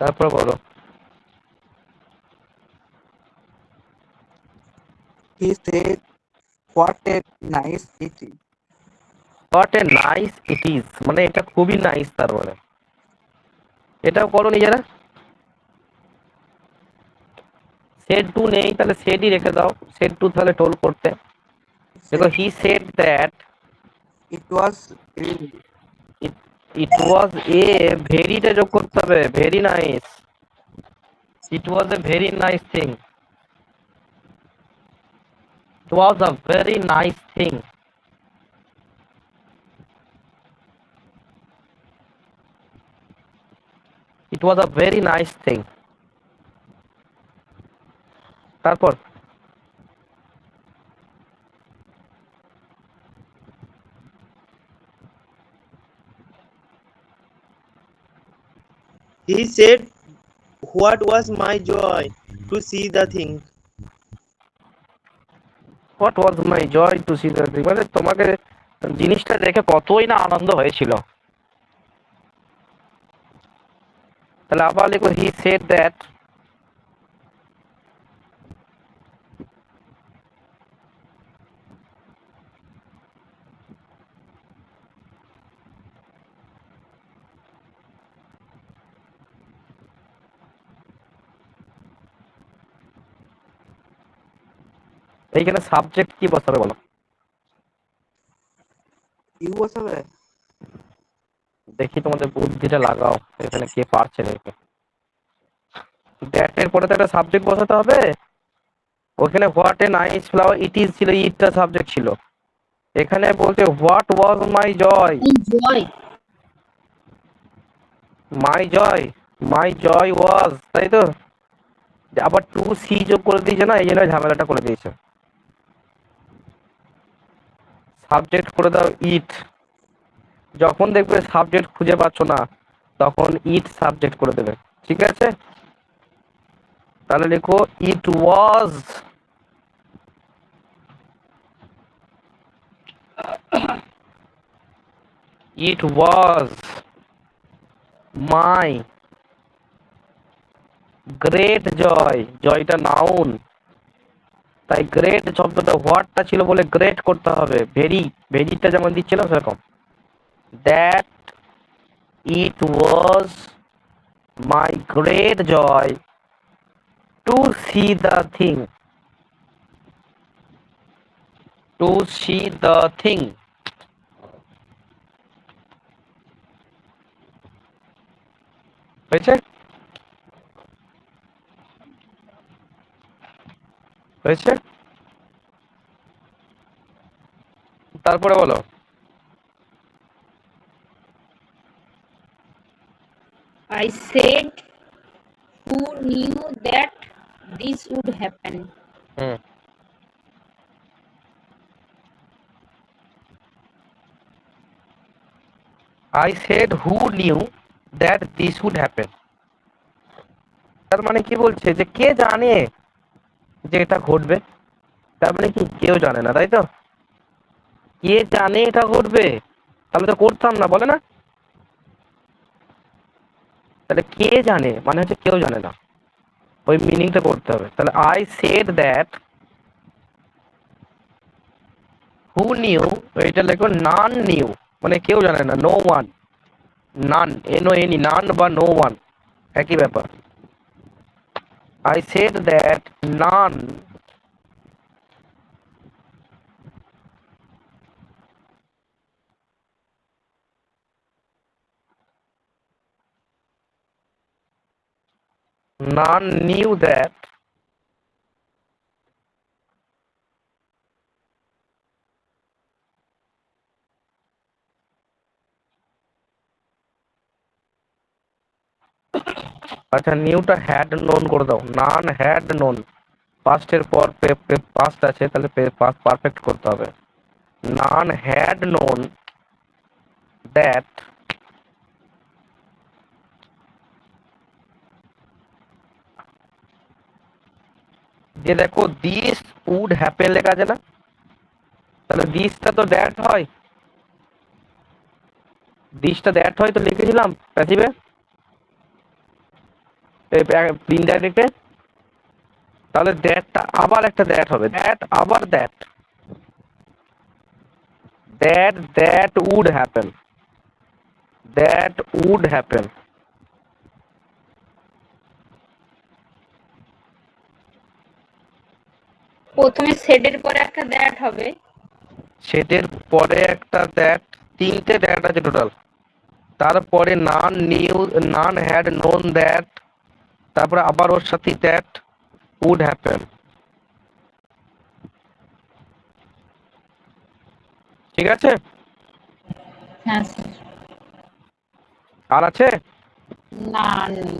তারপর বলো। he said what a nice it is. What a nice it is, মানে এটা খুবই নাইস, তার মানে এটাও করো নিজেরা। সেড টু নেই, তাহলে সেডই রেখে দাও, সেড টু তাহলে টোল করতে। দেখো he said that It was really ইট ওয়াজ এ, ভেরিটা যোগ করতে হবে, very nice. It was a very nice thing, it was a very nice thing. It was a very nice thing. তারপর He said, what was my joy to see the thing. What was my joy to see the, মানে তোমাকে জিনিসটা দেখে কতই না আনন্দ হয়েছিল। তাহলে আবার লিখো হি সেড দ্যাট এইখানে সাবজেক্ট কি বসাবে বলো? ইউ বসাবে। দেখি তোমাদের বুদ্ধিটা লাগাও, এখানে কে পারছে দেখে। দ্যাট এর পরে তো একটা সাবজেক্ট বসাতে হবে। ওখানে what a nice flower it is ছিল, ইটটা সাবজেক্ট ছিল। এখানে বলছে হোয়াট ওয়াজ মাই জয়। জয়। মাই জয়, মাই জয় ওয়াজ, তাই তো? আবার টু সি যোগ করে দিয়েছে না, এই জন্য ঝামেলাটা করে দিয়েছে। সাবজেক্ট করে দাও ইট। যখন দেখবে সাবজেক্ট খুঁজে পাচ্ছ না, তখন ইট সাবজেক্ট করে দেবে, ঠিক আছে? তাহলে লিখো ইট ওয়াজ, ইট ওয়াজ মাই গ্রেট জয়। জয়টা নাউন, তাই গ্রেট শব্দটা হোয়াটটা ছিল বলে গ্রেট করতে হবে। ভেরি, ভেরিটা যেমন দিচ্ছিলাম সেরকম। That it was my great joy to see the thing, to see the thing. হয়েছে? হয়েছে? তারপরে বলো। I said who knew that this would happen. Hmm, I said who knew that this would happen। তার মানে কি বলছে যে কে জানে যে এটা ঘটবে। তার মানে কি কেউ জানে না, তাই তো? কে জানে এটা ঘটবে, তাহলে তো করতাম না, বলে না? তাহলে কে জানে মানে হচ্ছে কেউ জানে না, ওই মিনিংটা করতে হবে। তাহলে I said that who knew, এটা লেখো নান নিউ, মানে কেউ জানে না, no one. None, N O N E, none বা নো ওয়ান একই ব্যাপার। I said that none none knew that আচ্ছা নিউটা হ্যাড নোন করে দাও, নান হ্যাড নোন। পাস্টের পর পাস্ট আছে, তাহলে পারফেক্ট করতে হবে। নান হ্যাড নোন দ্যাট, যে দেখো দিস উড হ্যাপেন লেখা আছে না, তাহলে দিসটা তো দ্যাট হয়, দিসটা দ্যাট হয়, তো লিখেছিলাম প্যাসিভে ইনডাইরেক্টে। তাহলে দ্যাটটা আবার একটা দ্যাট হবে, দ্যাট আবার that, that that would happen, that would happen. প্রথমে সেডের পরে একটা দ্যাট হবে। সেটের পরে একটা দ্যাট, তিনটে দ্যাট আছে টোটাল। তারপরে none knew, none had known that, তারপরে আবার ওর সাথে দ্যাট উড হ্যাপেন, ঠিক আছে? হ্যাঁ স্যার। আর আছে? না নেই।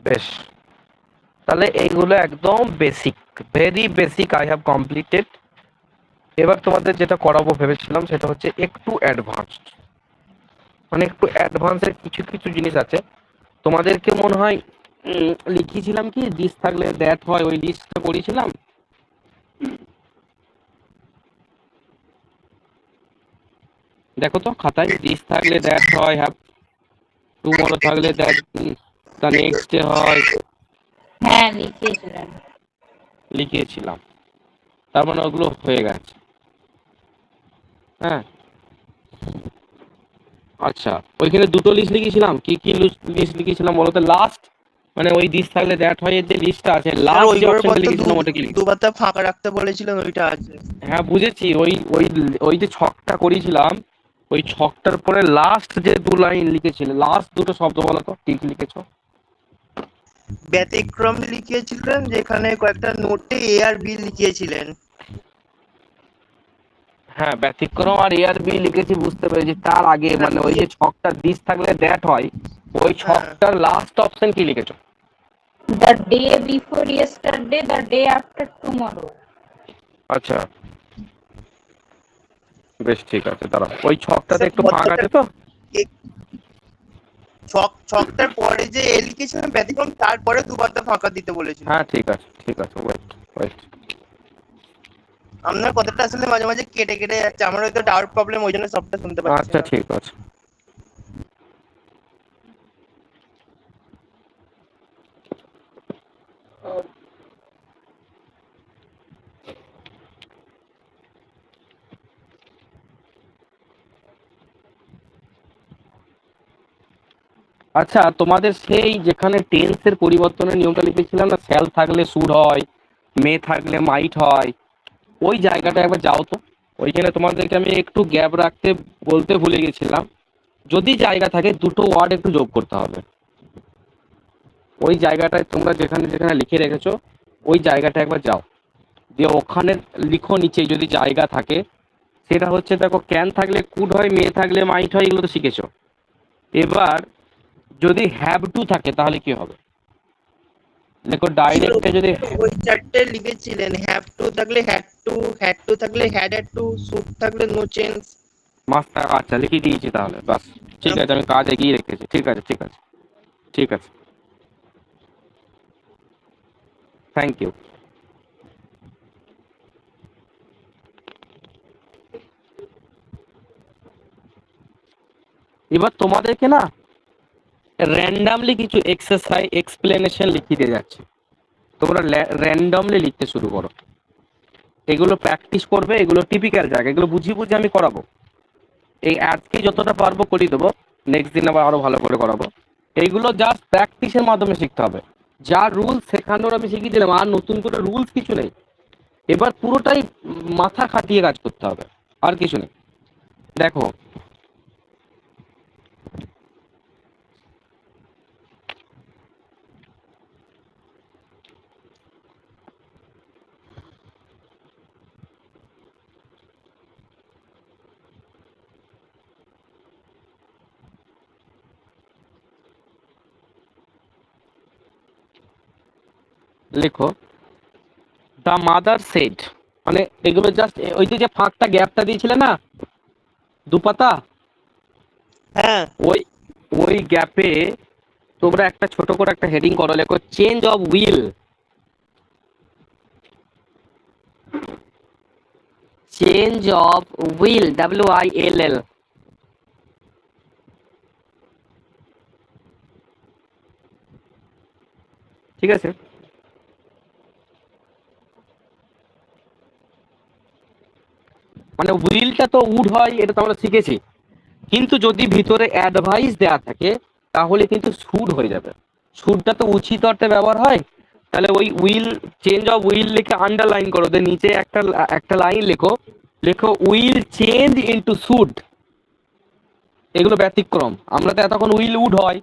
বেশ, তাহলে এইগুলো একদম basic, very basic I have completed. এবার তোমাদের যেটা করাবো ভেবেছিলাম সেটা হচ্ছে একটু অ্যাডভান্সড, মানে একটু অ্যাডভান্সের কিছু কিছু জিনিস আছে। তোমাদেরকে মনে হয় লিখিয়েছিলাম কি দিস থাকলে দ্যাট হয়, ওই লিস্টটা করেছিলাম। দেখো তো খাতায়, দিস থাকলে দ্যাট হয়, হ্যাভ টুমরো থাকলে দ্যাট দ্য নেক্সট ডে হয়, হ্যাঁ লিখিয়েছিলেন। লিখিয়েছিলাম। তার মানে ওগুলো হয়ে গেছে। হ্যাঁ, আচ্ছা ওইখানে দুটো লিস্ট লিখেছিলাম, কি কি লিস্ট লিখেছিলাম বলতো? লাস্ট মানে ওই দিস থাকলে দ্যাট হয়, এর যে লিস্টটা আছে স্যার লাস্ট যে ওইগুলোর পর অপশনটা তো লিখেছিলাম ওটা কি লিখেছি? দুপাতা ফাঁকা রাখতে বলেছিলেন, ওইটা আছে। হ্যাঁ বুঝেছি, ওই ওই ওই যে ছকটা করেছিলাম, ওই ছকটার পরে লাস্ট যে 2 লাইন লিখেছিলে, লাস্ট দুটো শব্দ বলো তো কি কি লিখেছো? ব্যতিক্রম লিখিয়েছিলেন, যেখানে কয়েকটা নোটে এ আর বি লিখিয়েছিলেন। হ্যাঁ ব্যতিক্রম আর এ আর বি লিখেছি, বুঝতে পেরেছি। তার আগে না, মানে ওই যে ছকটা দিস থাকলে দ্যাট হয়, ওই হ্যাঁ, ছকটার লাস্ট অপশন কি লিখেছো? The day before yesterday, the day after tomorrow. আচ্ছা বেশ ঠিক আছে, দাঁড়াও ওই ছকটাতে স্যার একটু ফাঁক ভদ্রটা আছে তো? ছকটার পরে যে এ লিখেছিলেন ব্যতিক্রম, তারপরে দুপাতা ফাঁকা দিতে বলেছিলেন। হ্যাঁ ঠিক আছে ঠিক আছে, ওয়েট ওয়েট। আপনার কথাটা আসলে মাঝে মাঝে কেটে কেটে যাচ্ছে, আমার হয়তো টাওয়ার প্রবলেম, ওই জন্য সবটা শুনতে পাচ্ছি আচ্ছা না। ঠিক আছে। আচ্ছা তোমাদের সেই যেখানে টেন্সের পরিবর্তনের নিয়মটা লিখেছিলাম না, শ্যাল থাকলে শুড হয়, মে থাকলে মাইট হয়, ওই জায়গাটা একবার যাও তো। ওইখানে তোমাদেরকে আমি একটু গ্যাপ রাখতে বলতে ভুলে গেছিলাম, যদি জায়গা থাকে দুটো ওয়ার্ড একটু যোগ করতে হবে। ওই জায়গাটায় তোমরা যেখানে যেখানে লিখে রেখেছো ওই জায়গাটা একবার যাও, দিয়ে ওখানে লিখো নিচে যদি জায়গা থাকে। সেটা হচ্ছে দেখো, ক্যান থাকলে কুড হয়, মে থাকলে মাইট হয়, এগুলো তো শিখেছো। এবার যদি হ্যাভ টু থাকে তাহলে কি হবে? দেখো ডাইরেক্টে যদি ওই চারটে লিখেছিলেন, হ্যাভ টু থাকলে হ্যাড টু থাকলে হ্যাড টু, শুড থাকলে নো চেঞ্জ। মাস্টার, আচ্ছা লিখে দিয়েছি তাহলে, বাস ঠিক আছে, আমি কাজ এগিয়ে রেখেছি। ঠিক আছে ঠিক আছে ঠিক আছে, থ্যাংক ইউ। এবার তোমাদেরকে না র্যান্ডামলি কিছু এক্সারসাইজ এক্সপ্লেনেশন লিখিয়ে দিয়ে যাচ্ছে, তোমরা র্যান্ডমলি লিখতে শুরু করো। এগুলো প্র্যাকটিস করবে, এগুলো টিপিক্যাল জায়গা, এগুলো বুঝিয়ে বুঝিয়ে আমি করাবো। এই আজকে যতটা পারবো করিয়ে দেবো, নেক্সট দিন আবার আরো ভালো করে করাবো। এইগুলো জাস্ট প্র্যাকটিসের মাধ্যমে শিখতে হবে। যা রুলস শেখানোর আমি শিখিয়ে দিলাম, আর নতুন করে রুলস কিছু নেই। এবার পুরোটাই মাথা খাটিয়ে কাজ করতে হবে, আর কিছু নেই। দেখো লেখো, দ্য মাদার সেড, মানে এগুলো জাস্ট ওই যে যে ফাঁকটা গ্যাপটা দিয়েছিলে না দুপাতা, হ্যাঁ, ওই ওই গ্যাপে তোমরা একটা ছোট করে একটা হেডিং করো, লেখো change of wheel. Change of wheel, WILL। ঠিক আছে, মানে হুইলটা তো উড হয়, এটা তো আমরা শিখেছি। কিন্তু যদি ভিতরে অ্যাডভাইস দেওয়া থাকে তাহলে কিন্তু শুড হয়ে যাবে। শুডটা তো উচিত অর্থে ব্যবহার হয়। তাহলে ওই উইল, চেঞ্জ অফ উইল লিখে আন্ডারলাইন করো, দিয়ে নিচে একটা একটা লাইন লেখো, লেখো উইল চেঞ্জ ইনটু শুড। এগুলো ব্যতিক্রম, আমরা তো এতক্ষণ উইল উড হয়।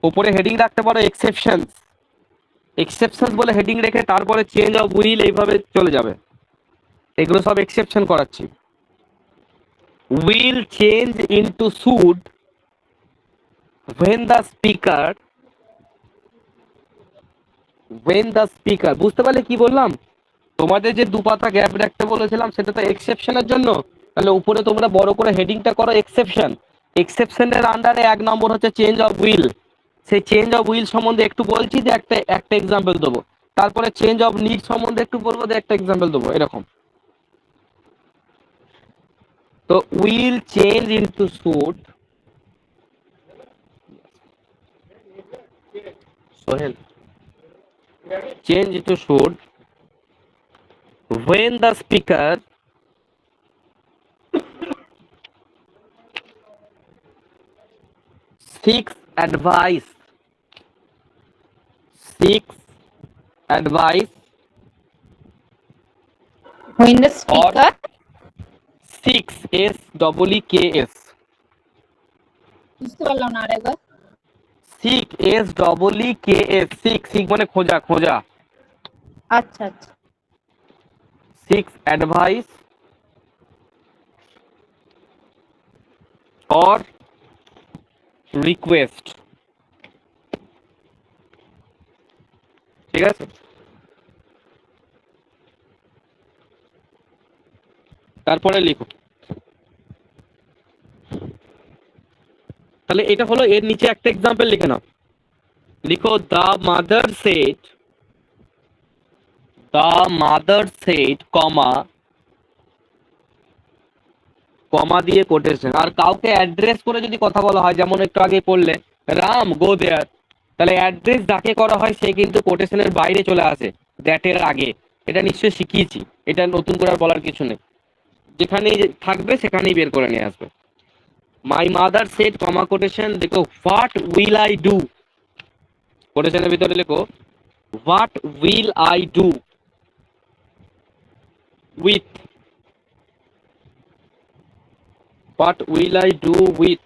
উপরে হেডিং রাখতে পারো এক্সেপশন, এক্সেপশন বলে হেডিং রেখে তারপরে চেঞ্জ অফ উইল, এইভাবে চলে যাবে। এগুলো সব এক্সেপশন করাচ্ছি। Will change into should when the speaker, বুঝতে পারলে কি বললাম? তোমাদের যে দুপাতা গ্যাপ রাখতে বলেছিলাম সেটা তো এক্সেপশনের জন্য। তাহলে উপরে তোমরা বড় করে হেডিংটা করো এক্সেপশন। এক্সেপশনের আন্ডারে 1 নম্বর হচ্ছে চেঞ্জ অফ উইল। সেই চেঞ্জ অফ উইল সম্বন্ধে একটু বলছি, যে একটা একটা এক্সাম্পল দেবো। তারপরে চেঞ্জ অফ নিড সম্বন্ধে একটু বলবো, যে একটা এক্সাম্পল দেবো, এরকম। তো will change into should, Sohel, change into should when the speaker seeks advice six advice When the or speaker, six SEEKS বুঝতে পারলাম না আরেকবার। SEEKS সিক সিক মানে খোঁজা খোঁজা আচ্ছা আচ্ছা। সিক্স অ্যাডভাইস or রিকোয়েস্ট, ঠিক আছে? তারপরে লিখো, তাহলে এটা হলো, এর নিচে একটা এক্সাম্পল লিখে নাও। লিখো দ্য মাদার সেড কমা কমা দিয়ে কোটেশন। আর কাউকে অ্যাড্রেস করে যদি কথা বলা হয়, যেমন একটু আগে পড়লে রাম গো দেয়ার, তাহলে অ্যাড্রেস যাকে করা হয় সে কিন্তু কোটেশনের বাইরে চলে আসে, দ্যাটের আগে। এটা নিশ্চয়ই শিখিয়েছি, এটা নতুন করে আর বলার কিছু নেই, যেখানেই থাকবে সেখানেই বের করে নিয়ে আসবে। My mother said comma quotation, দেখো হোয়াট উইল আই ডু, কোটেশনের ভিতরে লেখো what will I do with, what will I do with.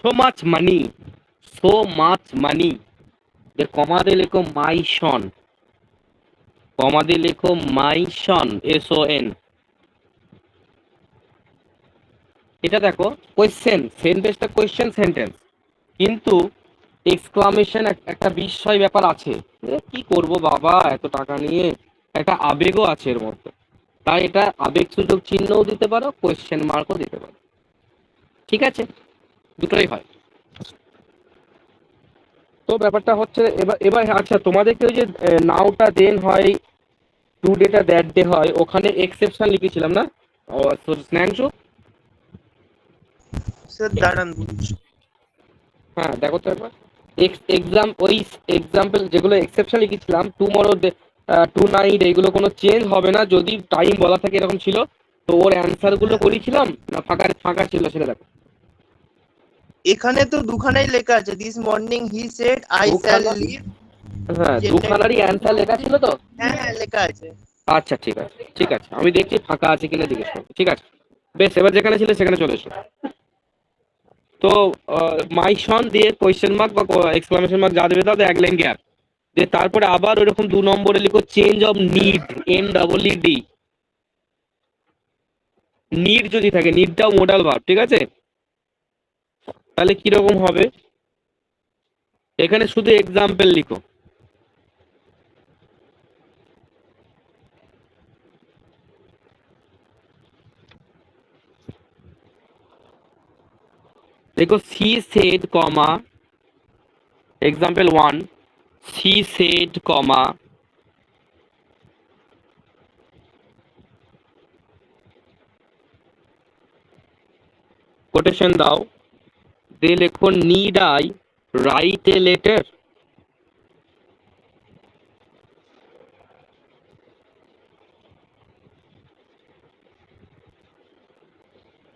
so much money, so much money, এর কমা দিয়ে লেখো মাই সন, কমা দিয়ে লেখো মাই সন SON। এটা দেখো কোয়েশ্চেন, সেন্টেন্সটা কোয়েশ্চেন সেন্টেন্স, কিন্তু এক্সক্লামেশন একটা বিস্ময় ব্যাপার আছে, কি করব বাবা এত টাকা নিয়ে, একটা আবেগও আছে এর মধ্যে, তাই এটা আবেগ সূচক চিহ্নও দিতে পারো, কোয়েশ্চেন মার্কও দিতে পারো, ঠিক আছে? দুটোই হয়। তো ব্যাপারটা হচ্ছে এবার এবার আচ্ছা, তোমাদেরকে ওই যে নাওটা দেন হয়, টু ডেটা দ্যাট ডে হয়, ওখানে এক্সেপশন লিখেছিলাম না স্ন্যাংশু? স্যার দাঁড়ান বুঝছি। হ্যাঁ দেখো তো একবার ওই এক্সাম্পল যেগুলো এক্সেপশন লিখেছিলাম, টুমরো টু নাইট, এইগুলো কোনো চেঞ্জ হবে না যদি টাইম বলা থাকে, এরকম ছিল। তো ওর অ্যান্সার গুলো করেছিলাম না ফাঁকা ফাঁকা ছিল সেটা দেখো। এখানে তো দুখানাই লেখা আছে, this morning he said I shall leave. হ্যাঁ দুখানারই অ্যান্সার লেখা ছিল তো। হ্যাঁ হ্যাঁ লেখা আছে। আচ্ছা ঠিক আছে ঠিক আছে, আমি দেখছি ফাঁকা আছে কিনা জিজ্ঞেস করবো, ঠিক আছে? বেশ, এবার যেখানে ছিল সেখানে চলে এসো। তো মাই সন দিয়ে কোয়েশ্চেন মার্ক বা এক্সক্লামেশন মার্ক যা দেবে তাহলে এক লাইন গ্যাপ দিয়ে, তারপরে আবার ওইরকম 2 নম্বরে লিখো change of need, NEED। Need যদি থাকে, নিডটাও মোডাল ভার্ব, ঠিক আছে? তাহলে কিরকম হবে, এখানে শুধু এক্সাম্পল লিখো, দেখো she said comma example 1, she said comma quotation দাও, দিয়ে লেখো need I write a letter,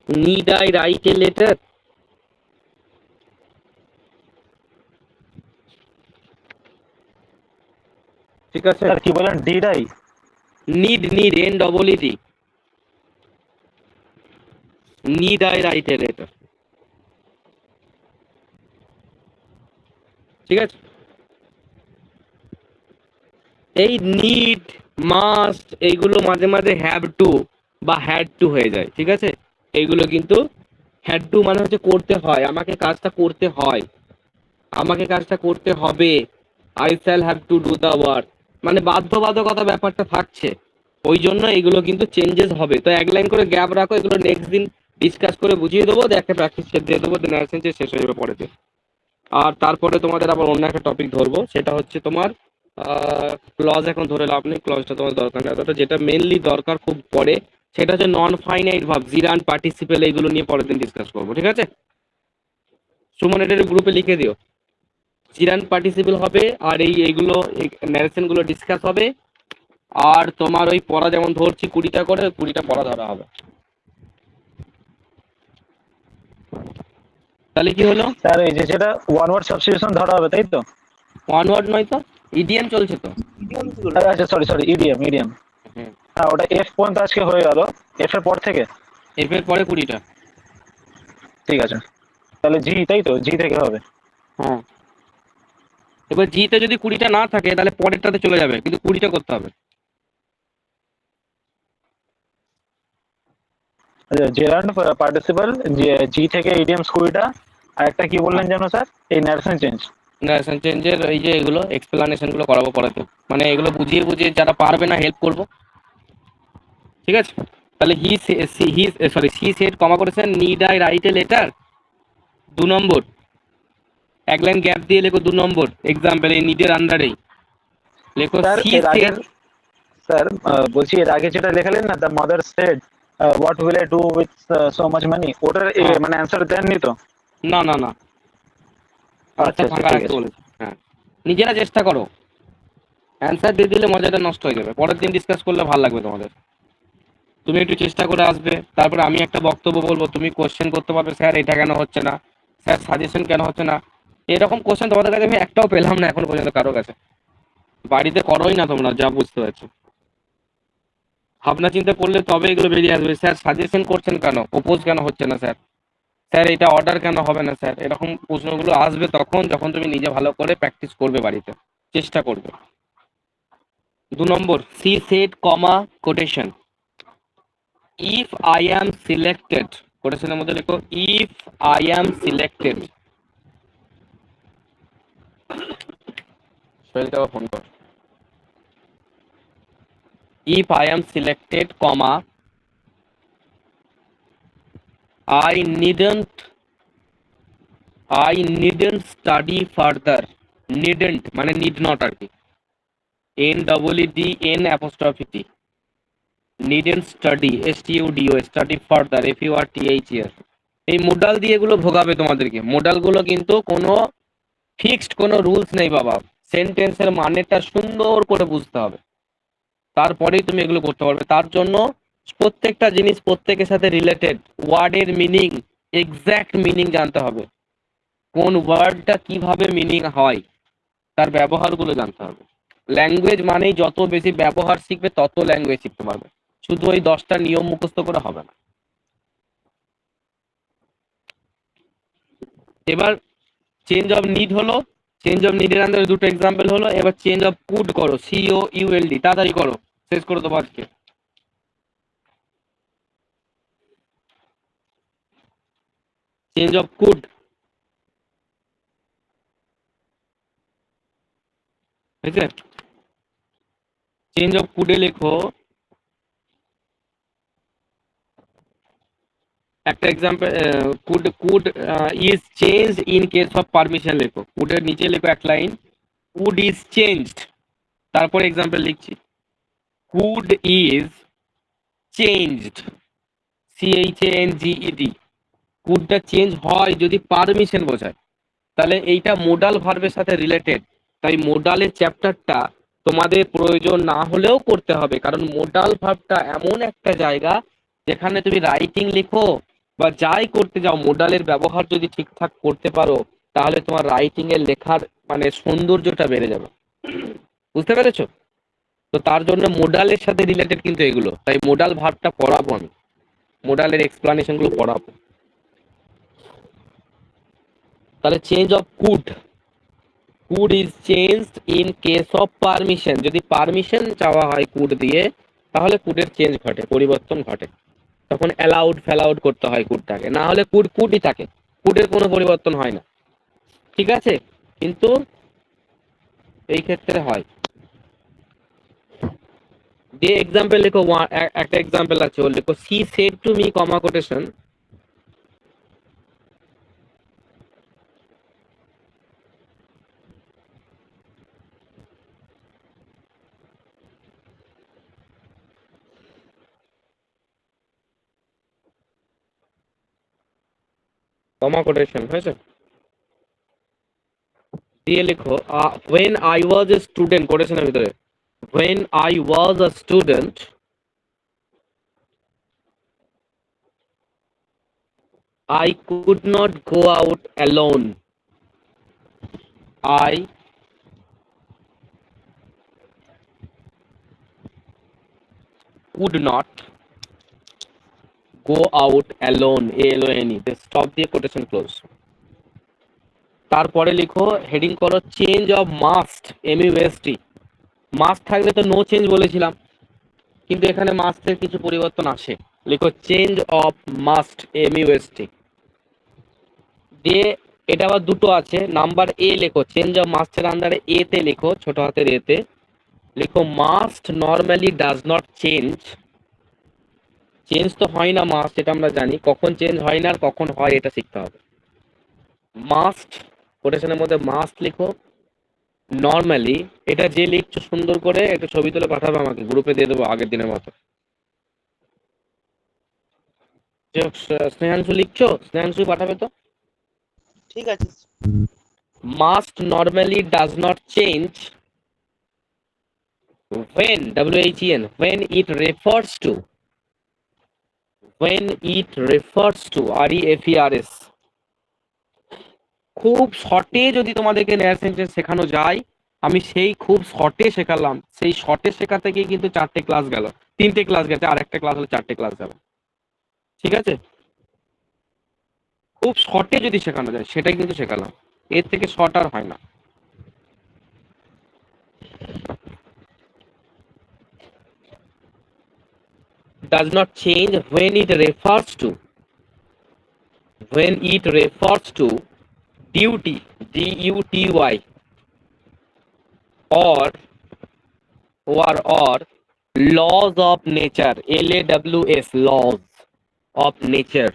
need I write a letter, ঠিক আছে? স্যার কি বলেন, did I? Need NEED, need I write a letter, ঠিক আছে? এই নিড, মাস্ট এইগুলো মাঝে মাঝে হ্যাভ টু বা হ্যাড টু হয়ে যায়, ঠিক আছে? এইগুলো কিন্তু হ্যাড টু মানে হচ্ছে করতে হয়, আমাকে কাজটা করতে হয়, আমাকে কাজটা করতে হবে, I shall have to do the work, মানে বাধ্যবাধকতা ব্যাপারটা থাকছে, ওই জন্য এগুলো কিন্তু চেঞ্জেস হবে। তো এক লাইন করে গ্যাপ রাখো, এগুলো নেক্সট দিন ডিসকাস করে বুঝিয়ে দেবো, একটা প্র্যাকটিস সেট দিয়ে দেবো, দেন শেষ হয়ে যাবে পরেতে। আর তারপরে তোমাদের আবার অন্য একটা টপিক ধরবো, সেটা হচ্ছে তোমার ক্লজ। এখন ধরে লাভ নেই, ক্লজটা তোমার দরকার নেই, অর্থাৎ যেটা মেনলি দরকার খুব পড়ে সেটা হচ্ছে নন ফাইনাইট ভার্ব, জিরান্ড পার্টিসিপেল, এইগুলো নিয়ে পরের দিন ডিসকাস করবো, ঠিক আছে? সুমন এটা গ্রুপে লিখে দিও। চিরান পার্টিসিপেল হবে, আর এইগুলো ন্যারেশন গুলো ডিসকাস হবে, আর তোমার ওই পড়া যেমন ধরছি 20টা করে, 20টা পড়া ধরা হবে। তাহলে কি হলো? স্যার এই যে যেটা ওয়ান ওয়ার্ড সাবস্টিটিউশন ধরা হবে তাই তো? ওয়ান ওয়ার্ড নয় তো, ইডিএম চলছে তো। আচ্ছা সরি সরি, ইডিএম ইডিএম। হুম। হ্যাঁ ওটা এফ পর্যন্ত আজকে হয়ে গেল, এফ এর পর থেকে। এফ এর পরে 20টা। ঠিক আছে, তাহলে জি তাই তো, জি থেকে হবে। হ্যাঁ, এবার জিতে যদি 20টা না থাকে তাহলে পরেরটাতে চলে যাবে, কিন্তু 20টা করতে হবে। জেরান্ড পার্টিসিপাল, জি থেকে ইডিএম 20টা, আর একটা কি বললেন যেন স্যার, এই ন্যারেশন চেঞ্জ। ন্যারেশন চেঞ্জের এই যে এগুলো এক্সপ্লানেশন গুলো করাবো পড়াতে, মানে এগুলো বুঝিয়ে বুঝিয়ে যারা পারবে না হেল্প করবো। ঠিক আছে, তাহলে সি সেড কমা করেছেন, need I write a letter, 2 নম্বর, এক লাইন গ্যাপ দিয়ে লেখো 2 নম্বর এক্সাম্পল, এই নিডের আন্ডারেই লেখো স্যার সি এর সেড। আগের, স্যার বলছি এর আগে যেটা লেখালেন না, the mother said what will I do with so much money, ওটার মানে অ্যান্সার দেননি তো? না না না, আচ্ছা আনসার আচ্ছা ফাঁকা ঠিক রাখতে আছে। বলেছি। হ্যাঁ, নিজেরা চেষ্টা করো, অ্যান্সার দিয়ে দিলে মজাটা নষ্ট হয়ে যাবে, পরের দিন ডিসকাস করলে ভালো লাগবে তোমাদের। তুমি একটু চেষ্টা করে আসবে, তারপরে আমি একটা বক্তব্য বলবো, তুমি কোশ্চেন করতে পারবে, স্যার এটা কেন হচ্ছে না, স্যার সাজেশন কেন হচ্ছে না। এরকম কোশ্চেন তোমাদের কাছে আমি একটাও পেলাম না এখন পর্যন্ত কারো কাছে। বাড়িতে করোই না তোমরা, যা বুঝতে পারছো। ভাবনা চিন্তা করলে তবে এগুলো বেরিয়ে আসবে, স্যার সাজেশন করছেন কেন, ওপোজ কেন হচ্ছে না স্যার, স্যার এটা অর্ডার কেন হবে না স্যার। এরকম প্রশ্নগুলো আসবে তখন যখন তুমি নিজে ভালো করে প্র্যাকটিস করবে, বাড়িতে চেষ্টা করবে। 2 নম্বর, she said comma quotation, if I am selected, কোটেশনের মধ্যে লেখো ইফ আই অ্যাম সিলেক্টেড। সোহেলকে আবার ফোন কর। If I am selected comma I needn't I needn't study further, needn't মানে নিড নট আর কি, N double E D N apostrophe T, needn't study, S T U D O, study further, F U R T H E R. এই modal দিয়ে এগুলো ভোগাবে তোমাদেরকে, modal গুলো কিন্তু কোনো ফিক্সড কোনো রুলস নেই বাবা, সেন্টেন্সের মানেটা সুন্দর করে বুঝতে হবে, তারপরেই তুমি এগুলো করতে পারবে। তার জন্য প্রত্যেকটা জিনিস প্রত্যেকের সাথে রিলেটেড, ওয়ার্ডের মিনিং, এক্স্যাক্ট মিনিং জানতে হবে, কোন ওয়ার্ডটা কিভাবে মিনিং হয় তার ব্যবহারগুলো জানতে হবে। ল্যাঙ্গুয়েজ মানেই যত বেশি ব্যবহার শিখবে তত ল্যাঙ্গুয়েজ শিখতে পারবে, শুধু ওই 10টা নিয়ম মুখস্থ করে হবে না। এবার চেঞ্জ অফ নিড হলো, চেঞ্জ অফ নিডের আন্ডারে দুটো এক্সাম্পল হলো, এবার চেঞ্জ অফ কুড করো, সিও ইউএলডি, তাড়াতাড়ি করো, শেষ করে দেবো আজকে। চেঞ্জ অফ কুড, ঠিক আছে, চেঞ্জ অফ কুডে লেখো একটা example, could could is changed in case of permission লেখো, কুডের নিচে লেখো এক লাইন, কুড ইজ চেঞ্জড, তারপরে এক্সাম্পল লিখছি, কুড ইজ চেঞ্জড, CHANGED, কুডটা চেঞ্জ হয় যদি পারমিশন বোঝায়, তাহলে এইটা মোডাল ভার্বের সাথে রিলেটেড। তাই মোডালের চ্যাপ্টারটা তোমাদের প্রয়োজন না হলেও করতে হবে, কারণ মোডাল ভার্বটা এমন একটা জায়গা যেখানে তুমি রাইটিং লিখো বা যাই করতে যাও, মোডালের ব্যবহার যদি ঠিকঠাক করতে পারো তাহলে তোমার রাইটিং এর লেখার মানে সৌন্দর্যটা বেড়ে যাবে। বুঝতে পেরেছো? তো তার জন্য মোডালের সাথে রিলেটেড কিন্তু এগুলো, তাই মোডাল ভার্বটা পড়াবো আমি, মোডালের এক্সপ্লানেশন গুলো পড়াবো। তাহলে change of could, could is changed in case of permission, যদি পারমিশন চাওয়া হয় কুড দিয়ে তাহলে কুডের চেঞ্জ ঘটে, পরিবর্তন ঘটে, তখন অ্যালাউড ফ্যালাউড করতে হয় কুডটাকে, না হলে কুড কুডই থাকে, কুডের কোনো পরিবর্তন হয় না। ঠিক আছে, কিন্তু এই ক্ষেত্রে হয়। যে এক্সাম্পল লেখো, একটা এক্সাম্পল আছে ওর লেখো, she said to me comma quotation, comma quotation হয়েছে। দিয়ে লেখো when I was a student কোটেশনের ভিতরে when I was a student I could not go out alone. I could not go out alone. ALONE. Stop দিয়ে quotation close. তারপরে লিখো heading করো change of must MUST। Must থাকলে তো no change বলেছিলাম, কিন্তু এখানে মাস্টের কিছু পরিবর্তন আসে। লিখো চেঞ্জ অফ মাস্ট MUST দিয়ে এটা আবার দুটো আছে। নাম্বার এ লেখো চেঞ্জ অফ মাস্টের আন্ডারে এ তে লেখো ছোট হাতের এ তে লিখো must normally does not change. Change তো হয় না মাস্ট, এটা আমরা জানি। কখন চেঞ্জ হয় না আর কখন হয় এটা শিখতে হবে। মাস্ট কোটেশনের মধ্যে মাস্ট লিখো নর্মালি। এটা যে লিখছো সুন্দর করে একটা ছবি তুলে পাঠাবে আমাকে, গ্রুপে দিয়ে দেবো আগের দিনের মতো। যে স্নেহাংশু লিখছো, স্নেহাংশু পাঠাবে তো। ঠিক আছে। Must normally does not change when WHEN when it refers to REFERS। খুব শর্টে যদি তোমাদেরকে নেয়ার সেন্টেন্স শেখানো যায়, আমি সেই খুব শর্টে শেখালাম। সেই শর্টে শেখাতে গিয়ে কিন্তু 4টে ক্লাস গেল, 3টে ক্লাস গেছে, আর একটা ক্লাস হলে 4টে ক্লাস যাবে। ঠিক আছে, খুব শর্টে যদি শেখানো যায় সেটাই কিন্তু শেখালাম, এর থেকে শর্ট আর হয় না। Does not change when it refers to duty DUTY or laws of nature LAWS laws of nature।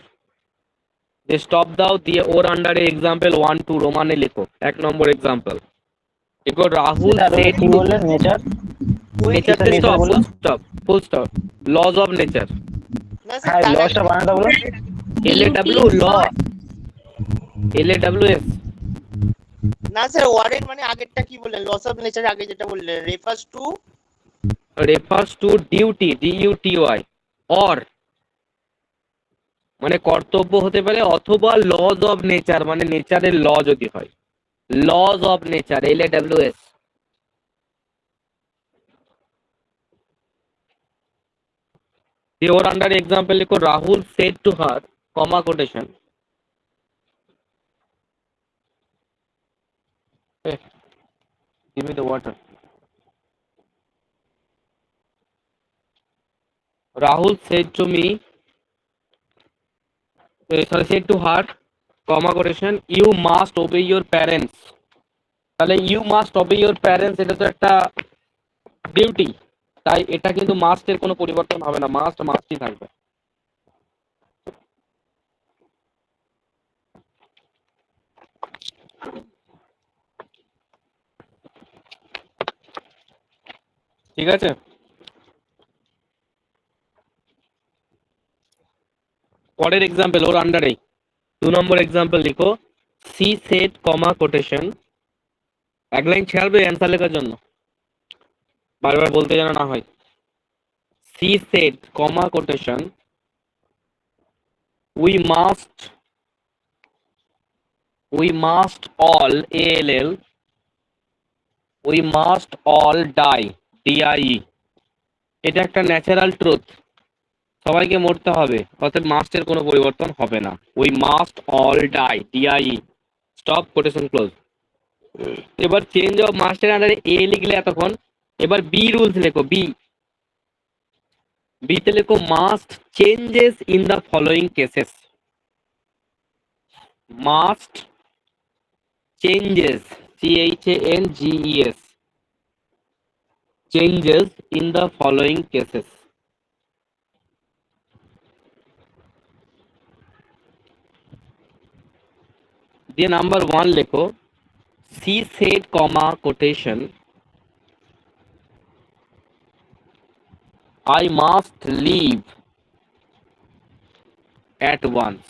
যে স্টপ দাও দিয়ে ওর আন্ডারে এক্সাম্পল 1 2 রোমানে লেখো। 1 নম্বর এক্সাম্পল দেখো রাহুল said কি বললেন নেচার? নেচার তে stop full stop lodge of nature. না হ্যাঁ স্যার লসটা বানাতে বলুন। LAWS না স্যার ওয়ার্ডের মানে আগেরটা কি বললেন? লস অফ নেচার আগে যেটা বললেন refers to duty DUTY or মানে কর্তব্য হতে পারে, অথবা লজ অফ নেচার মানে নেচারের ল যদি হয়, লজ অফ নেচার LAWS। দিয়ে ওর আন্ডারে এক্সাম্পল লিখো Rahul said to her comma quotation give me the water। Rahul said to me said to her comma quotation you must obey your parents। তাহলে you must obey your parents এটা তো একটা duty, তাই এটা কিন্তু মাস্টের কোনো পরিবর্তন হবে না, মাস্টই থাকবে। ঠিক আছে, পরের এক্সাম্পল ওর আন্ডারে 2 নম্বর এক্সাম্পল লিখো সি সেড কমা কোটেশন। এক লাইন ছাড়বে অ্যান্সার লেখার জন্য, বারবার বলতে যেন না হয়। She said comma quotation we must all ALL we must all die DIE। এটা একটা ন্যাচারাল ট্রুথ, সবাইকে মরতে হবে, অর্থাৎ মাস্টের কোনো পরিবর্তন হবে না। We must all die DIE stop quotation close. এবার চেঞ্জ অফ মাস্টের আন্ডারে এ লিখলে এতক্ষণ, এবার বি রুলস লেখো। বিতে লেখো must changes in the following cases. Must changes CHANGES changes in the following cases। দিয়ে নাম্বার 1 লেখো she said comma quotation I must leave at once।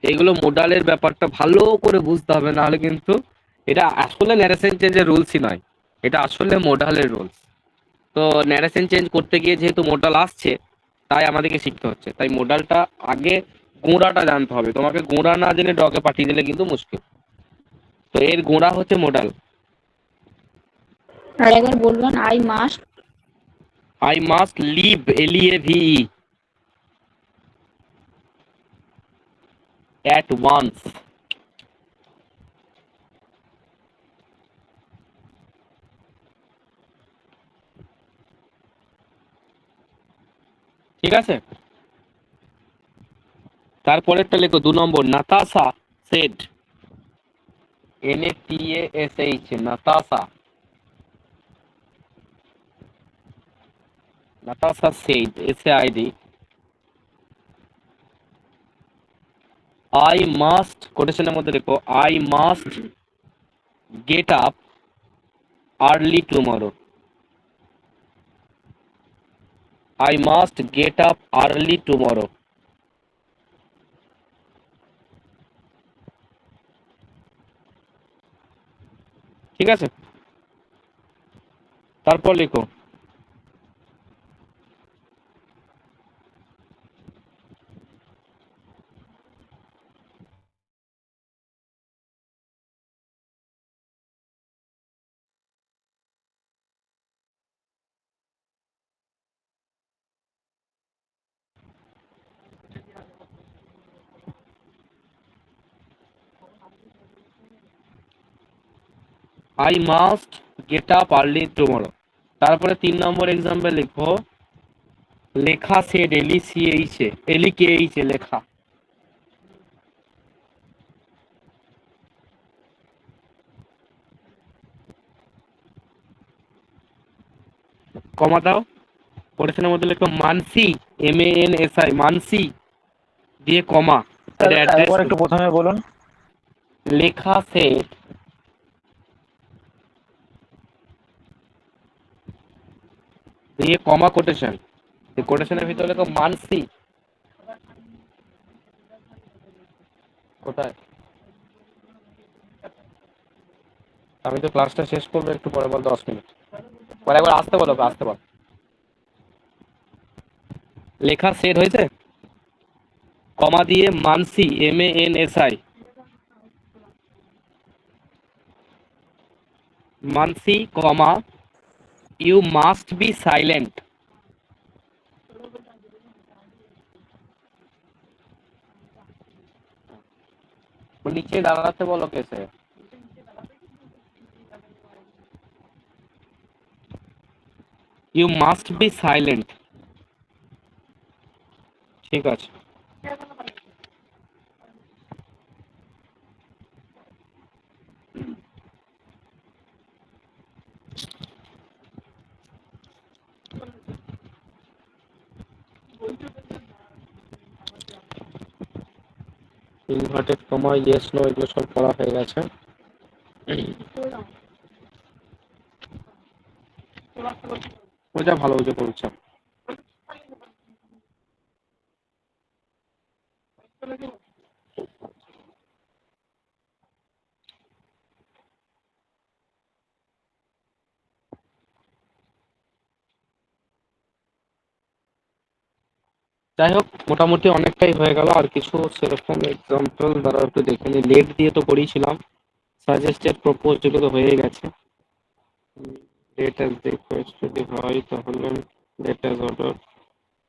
এইগুলো মোডালের ব্যাপারটা ভালো করে বুঝতে হবে, নাহলে কিন্তু এটা আসলে ন্যারেশন চেঞ্জের রুলসই নয়, এটা আসলে মোডালের রুলস। তো ন্যারেশন চেঞ্জ করতে গিয়ে যেহেতু মোডাল আসছে, তাই আমাদেরকে শিখতে হচ্ছে। তাই মোডালটা আগে গোড়াটা জানতে হবে, তোমাকে গোড়া না জেনে ডগে পাঠিয়ে দিলে কিন্তু মুশকিল। তো এর গোড়া হচ্ছে মোডাল। আর একবার বলবেন, I must leave, LEAVE, at once। ঠিক আছে, তারপরেরটা লেখো 2 নম্বর, Natasha said, NATASH, Natasha, Natasha said, SAID, I must, কোটেশনের মধ্যে লেখো, I must get up early tomorrow, I must get up early tomorrow. ঠিক আছে, তারপর লিখো, I must get up early tomorrow. তারপরে 3 নম্বর এক্সাম্পল লিখো, লেখা সেড, LEKH, লেখা, কমা দাও, কোটেশনের মধ্যে লেখো, মানসি, MANSI, মানসি দিয়ে কমা, স্যার এটা অ্যাড্রেস, একবার একটু প্রথমে বলুন। লেখা সেড দিয়ে কমা কোটেশন, কোটেশনের ভিতরে লেখো মানসি। কোথায়? আমি তো ক্লাসটা শেষ করবো একটু পরে, বল 10 মিনিট পরে, একবার আসতে বলো, আসতে বল। লেখা সেট হয়েছে, কমা দিয়ে মানসি, MANSI, মানসি কমা, ইউ মাস্ট বি সাইলেন্ট। নিচে দাঁড়াতে বলো কেসে, ইউ মাস্ট বি সাইলেন্ট। ঠিক আছে, ইনভার্টেড কমা, ইয়েস নো, এগুলো সব করা হয়ে গেছে। ওইটা ভালো, ওইটা করছে। যাই হোক, মোটামুটি অনেকটাই হয়ে গেল, আর কিছু সেরকম এক্সাম্পল দ্বারা একটু দেখে নি। লেট দিয়ে তো করিয়েছিলাম, সাজেস্টেড প্রপোজ যেগুলো তো হয়ে গেছে। লেট অ্যাজ রিকোয়েস্ট যদি হয় তাহলে লেট অ্যাজ অর্ডার,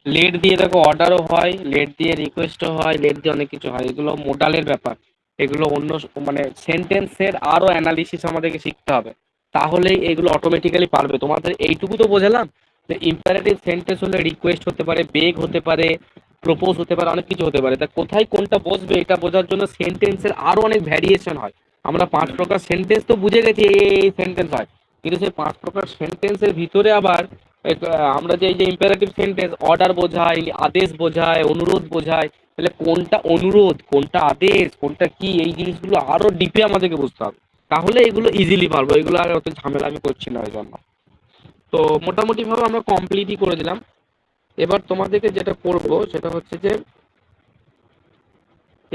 লেট দিয়ে দেখো অর্ডারও হয়, লেট দিয়ে রিকোয়েস্টও হয়, লেট দিয়ে অনেক কিছু হয়। এগুলো মোডালের ব্যাপার, এগুলো অন্য মানে সেন্টেন্সের আরো অ্যানালিসিস আমাদেরকে শিখতে হবে, তাহলেই এগুলো অটোমেটিক্যালি পারবে। তোমাদের এইটুকু তো বোঝালাম যে ইম্পারেটিভ সেন্টেন্স হলে রিকোয়েস্ট হতে পারে, বেগ হতে পারে, প্রপোজ হতে পারে, অনেক কিছু হতে পারে। তা কোথায় কোনটা বসবে এটা বোঝার জন্য সেন্টেন্সের আরো অনেক ভ্যারিয়েশন হয়। আমরা 5 প্রকার সেন্টেন্স তো বুঝে গেছি, এই সেন্টেন্স হয়, কিন্তু সেই 5 প্রকার সেন্টেন্সের ভিতরে আবার আমরা যে এই যে ইম্পারেটিভ সেন্টেন্স, অর্ডার বোঝায়, আদেশ বোঝায়, অনুরোধ বোঝায়, তাহলে কোনটা অনুরোধ, কোনটা আদেশ, কোনটা কি, এই জিনিসগুলো আরো ডিপে আমাদেরকে বুঝতে হবে, তাহলে এগুলো ইজিলি পারবো। এগুলো আর অত ঝামেলা আমি করছি না ওই জন্য। তো মোটামুটি ভাবে আমরা কমপ্লিটই করে দিলাম। এবার তোমাদেরকে যেটা করব সেটা হচ্ছে যে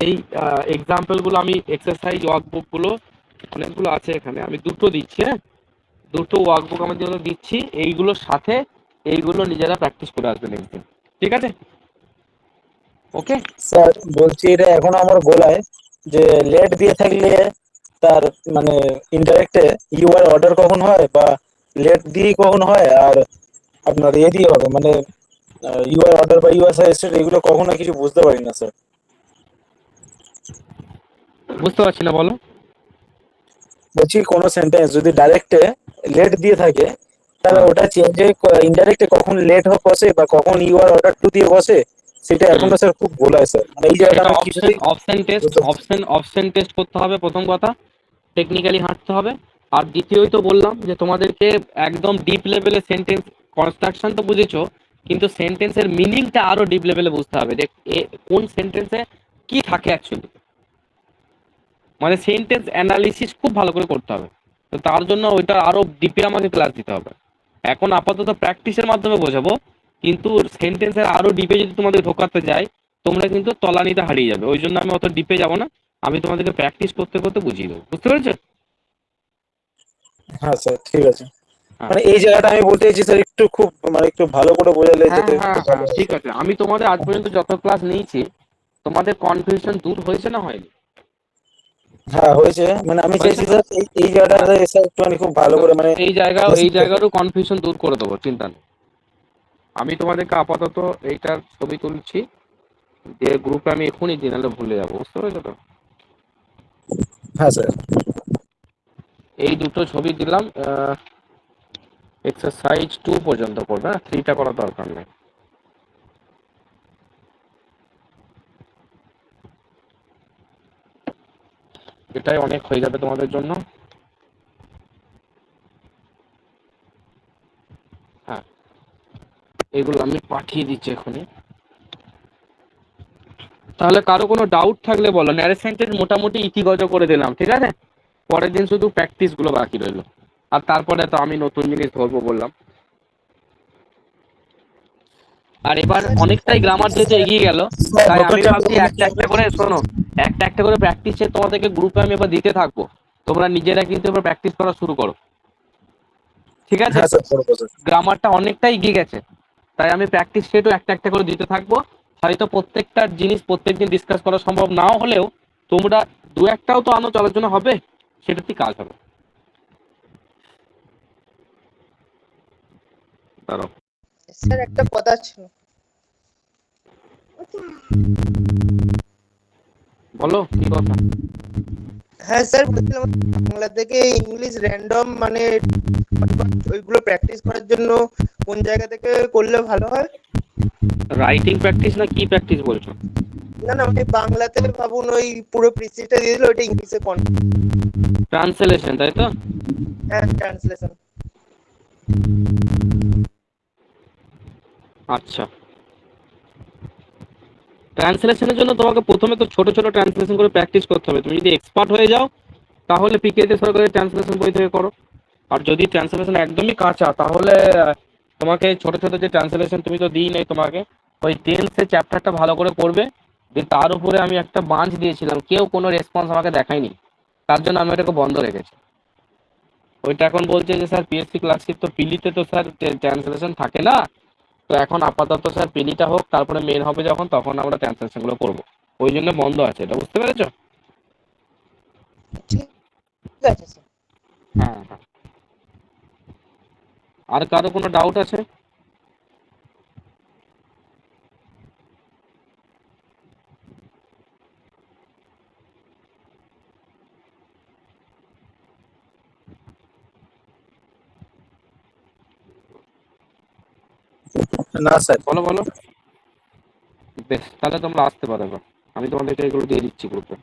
এই এক্সাম্পল গুলো আমি এক্সারসাইজ ওয়ার্কবুক গুলো অনেকগুলো আছে এখানে, আমি দুটো দিচ্ছি। হ্যাঁ, দুটো ওয়ার্কবুক আমি যেগুলো দিচ্ছি এইগুলোর সাথে এইগুলো নিজেরা প্র্যাকটিস করে আসবেন একদিন, ঠিক আছে? ওকে। স্যার বলছি এটা এখন আমার গোলায় যে লেট দিয়ে থাকলে তার মানে ইনডাইরেক্টে ইউআর অর্ডার কখন হয় বা লেট দিয়ে কখন হয় আর আপনার এ দিয়ে হবে মানে ইউআর অর্ডার বা ইউআর সাজেস্টেড এগুলো কখনো কিছু বুঝতে পারি না স্যার। বুঝতে পারছি না, বলো। বলছি কোনো সেন্টেন্স যদি ডাইরেক্টে লেট দিয়ে থাকে তাহলে হ্যাঁ। ওটা চেঞ্জে ইনডাইরেক্টে কখন লেট হয়ে বসে বা কখন ইউআর অর্ডার টু দিয়ে বসে সেটা হুম। এখনো স্যার খুব গোলায় স্যার, মানে এই জায়গাটা সেটা আমি অপশন কিছুতেই অপশন টেস্ট বুঝতে পারছি না। অপশন টেস্ট করতে হবে প্রথম কথা, টেকনিক্যালি হাঁটতে হবে। আর দ্বিতীয়ই তো বললাম যে তোমাদেরকে একদম ডিপ লেভেলে সেন্টেন্স কনস্ট্রাকশন তো বুঝেছো, কিন্তু সেন্টেন্সের মিনিংটা আরো ডিপ লেভেলে বুঝতে হবে যে কোন সেন্টেন্সে কি থাকে অ্যাকচুয়ালি, মানে সেন্টেন্স অ্যানালিসিস খুব ভালো করে করতে হবে। তো তার জন্য ওইটা আরো ডিপে আমাকে ক্লাস দিতে হবে। এখন আপাতত প্র্যাকটিসের মাধ্যমে বোঝাবো, কিন্তু সেন্টেন্সের আরো ডিপে যদি তোমাদের ঢোকাতে যাই তোমরা কিন্তু তলানিতে হারিয়ে যাবে। ওই জন্য আমি অত ডিপে যাব না, আমি তোমাদেরকে প্র্যাকটিস করতে করতে বুঝিয়ে দেবো। বুঝতে পেরেছো? হ্যাঁ স্যার ঠিক আছে, হ্যাঁ মানে এই জায়গাটা আমি বলতে চাইছি স্যার একটু খুব মানে একটু ভালো করে বোঝালে হ্যাঁ যেতে হ্যাঁ খুব ভালো হ্যাঁ হয় ঠিক স্যার। আছে। আমি তোমাদের আজ পর্যন্ত যত ক্লাস নিয়েছি তোমাদের কনফিউশন দূর হয়েছে না হয়নি? হ্যাঁ হয়েছে, মানে আমি হয়েছে চাইছি না? স্যার এই হ্যাঁ। জায়গাটাতে স্যার একটুখানি খুব ভালো তো করে মানে এই বেসিক থেকে। জায়গারও কনফিউশন দূর করে দেবো, চিন্তা নেই। আমি তোমাদেরকে আপাতত এইটার ছবি তুলছি, যে গ্রুপে আমি এখনই দিই, নাহলে ভুলে যাবো। বুঝতে পেরেছো তো? হ্যাঁ স্যার। এই দুটো ছবি দিলাম, এক্সারসাইজ 2 পর্যন্ত করবে, হ্যাঁ, 3টা করার দরকার নেই। এটাই অনেক হয়ে যাবে তোমাদের জন্য। হ্যাঁ, এগুলো আমি পাঠিয়ে দিচ্ছি এখনই। তাহলে কারো কোনো ডাউট থাকলে বলো। ন্যারেশনটা মোটামুটি ইতিগজ করে দিলাম, ঠিক আছে? পরের দিন শুধু প্র্যাকটিস গুলো বাকি রইলো। আর তারপরে তো আমি নতুন জিনিস ধরবো বললাম। আর এবার স্যার অনেকটাই গ্রামার যেহেতু এগিয়ে গেল, স্যার তাই নতুন আমি চ্যাপ্টার ভাবছি মানে কি একটা হবে? একটা করে, শোনো, একটা একটা করে প্র্যাকটিস সেট তোমাদেরকে গ্রুপে আমি এবার দিতে থাকবো। তোমরা নিজেরা কিন্তু এবার প্র্যাকটিস করা শুরু করো, ঠিক আছে? হ্যাঁ স্যার করবো স্যার। গ্রামারটা অনেকটাই এগিয়ে গেছে, তাই আমি প্র্যাকটিস সেটও একটা একটা করে দিতে থাকবো। হয়তো প্রত্যেকটা জিনিস প্রত্যেকদিন ডিসকাস করা সম্ভব নাও হলেও তোমরা দু একটাও তো আলোচনা হবে, সেটাতেই কাজ হবে। দাঁড়াও, স্যার একটা কথা ছিল। বলো কি কথা। হ্যাঁ স্যার, বলছিলাম বাংলা থেকে ইংলিশ র্যান্ডম মানে ওইগুলো প্র্যাকটিস করার জন্য কোন জায়গা থেকে করলে ভালো হয়? রাইটিং প্র্যাকটিস না কি প্র্যাকটিস বলছো? না না, মানে বাংলাতে ভাবুন ওই পুরো প্রিসিসটা দিয়ে দিল, ওইটা ইংলিশে ট্রান্সলেশন, তাই তো? হ্যাঁ ট্রান্সলেশন। আচ্ছা, ট্রান্সলেশনের জন্য তোমাকে প্রথমে তো ছোট ছোট ট্রান্সলেশন করে প্র্যাকটিস করতে হবে। তুমি যদি এক্সপার্ট হয়ে যাও তাহলে পিকেতে সরকারের ট্রান্সলেশন বই থেকে করো। আর যদি ট্রান্সলেশন একদমই কাঁচা তাহলে তোমাকে ছোট ছোট যে ট্রান্সলেশন তুমি তো দিই নাই তোমাকে, ওই টেন্সের চ্যাপ্টারটা ভালো করে করবে। যে তার উপরে আমি একটা বাঁচ দিয়েছিলাম, কেউ কোনো রেসপন্স আমাকে দেখায়নি, তার জন্য আমি ওটাকে বন্ধ রেখেছি। ওইটা এখন বলছে যে স্যার পিএসসি ক্লাসিক তো পিলিতে তো স্যার ট্রান্সলেশন থাকে না, তো এখন আপাতত স্যার পিলিটা হোক, তারপরে মেন হবে যখন তখন আমরা ট্রান্সলেশন গুলো করবো। ওই জন্য বন্ধ আছে এটা, বুঝতে পেরেছো? ঠিক আছে স্যার। হ্যাঁ হ্যাঁ। আর কারো কোনো ডাউট আছে? না স্যার। বলো বলো। বেশ, তাহলে তোমরা আসতে পারো এবার। আমি তোমাদেরকে এগুলো দিয়ে দিচ্ছি গ্রুপে।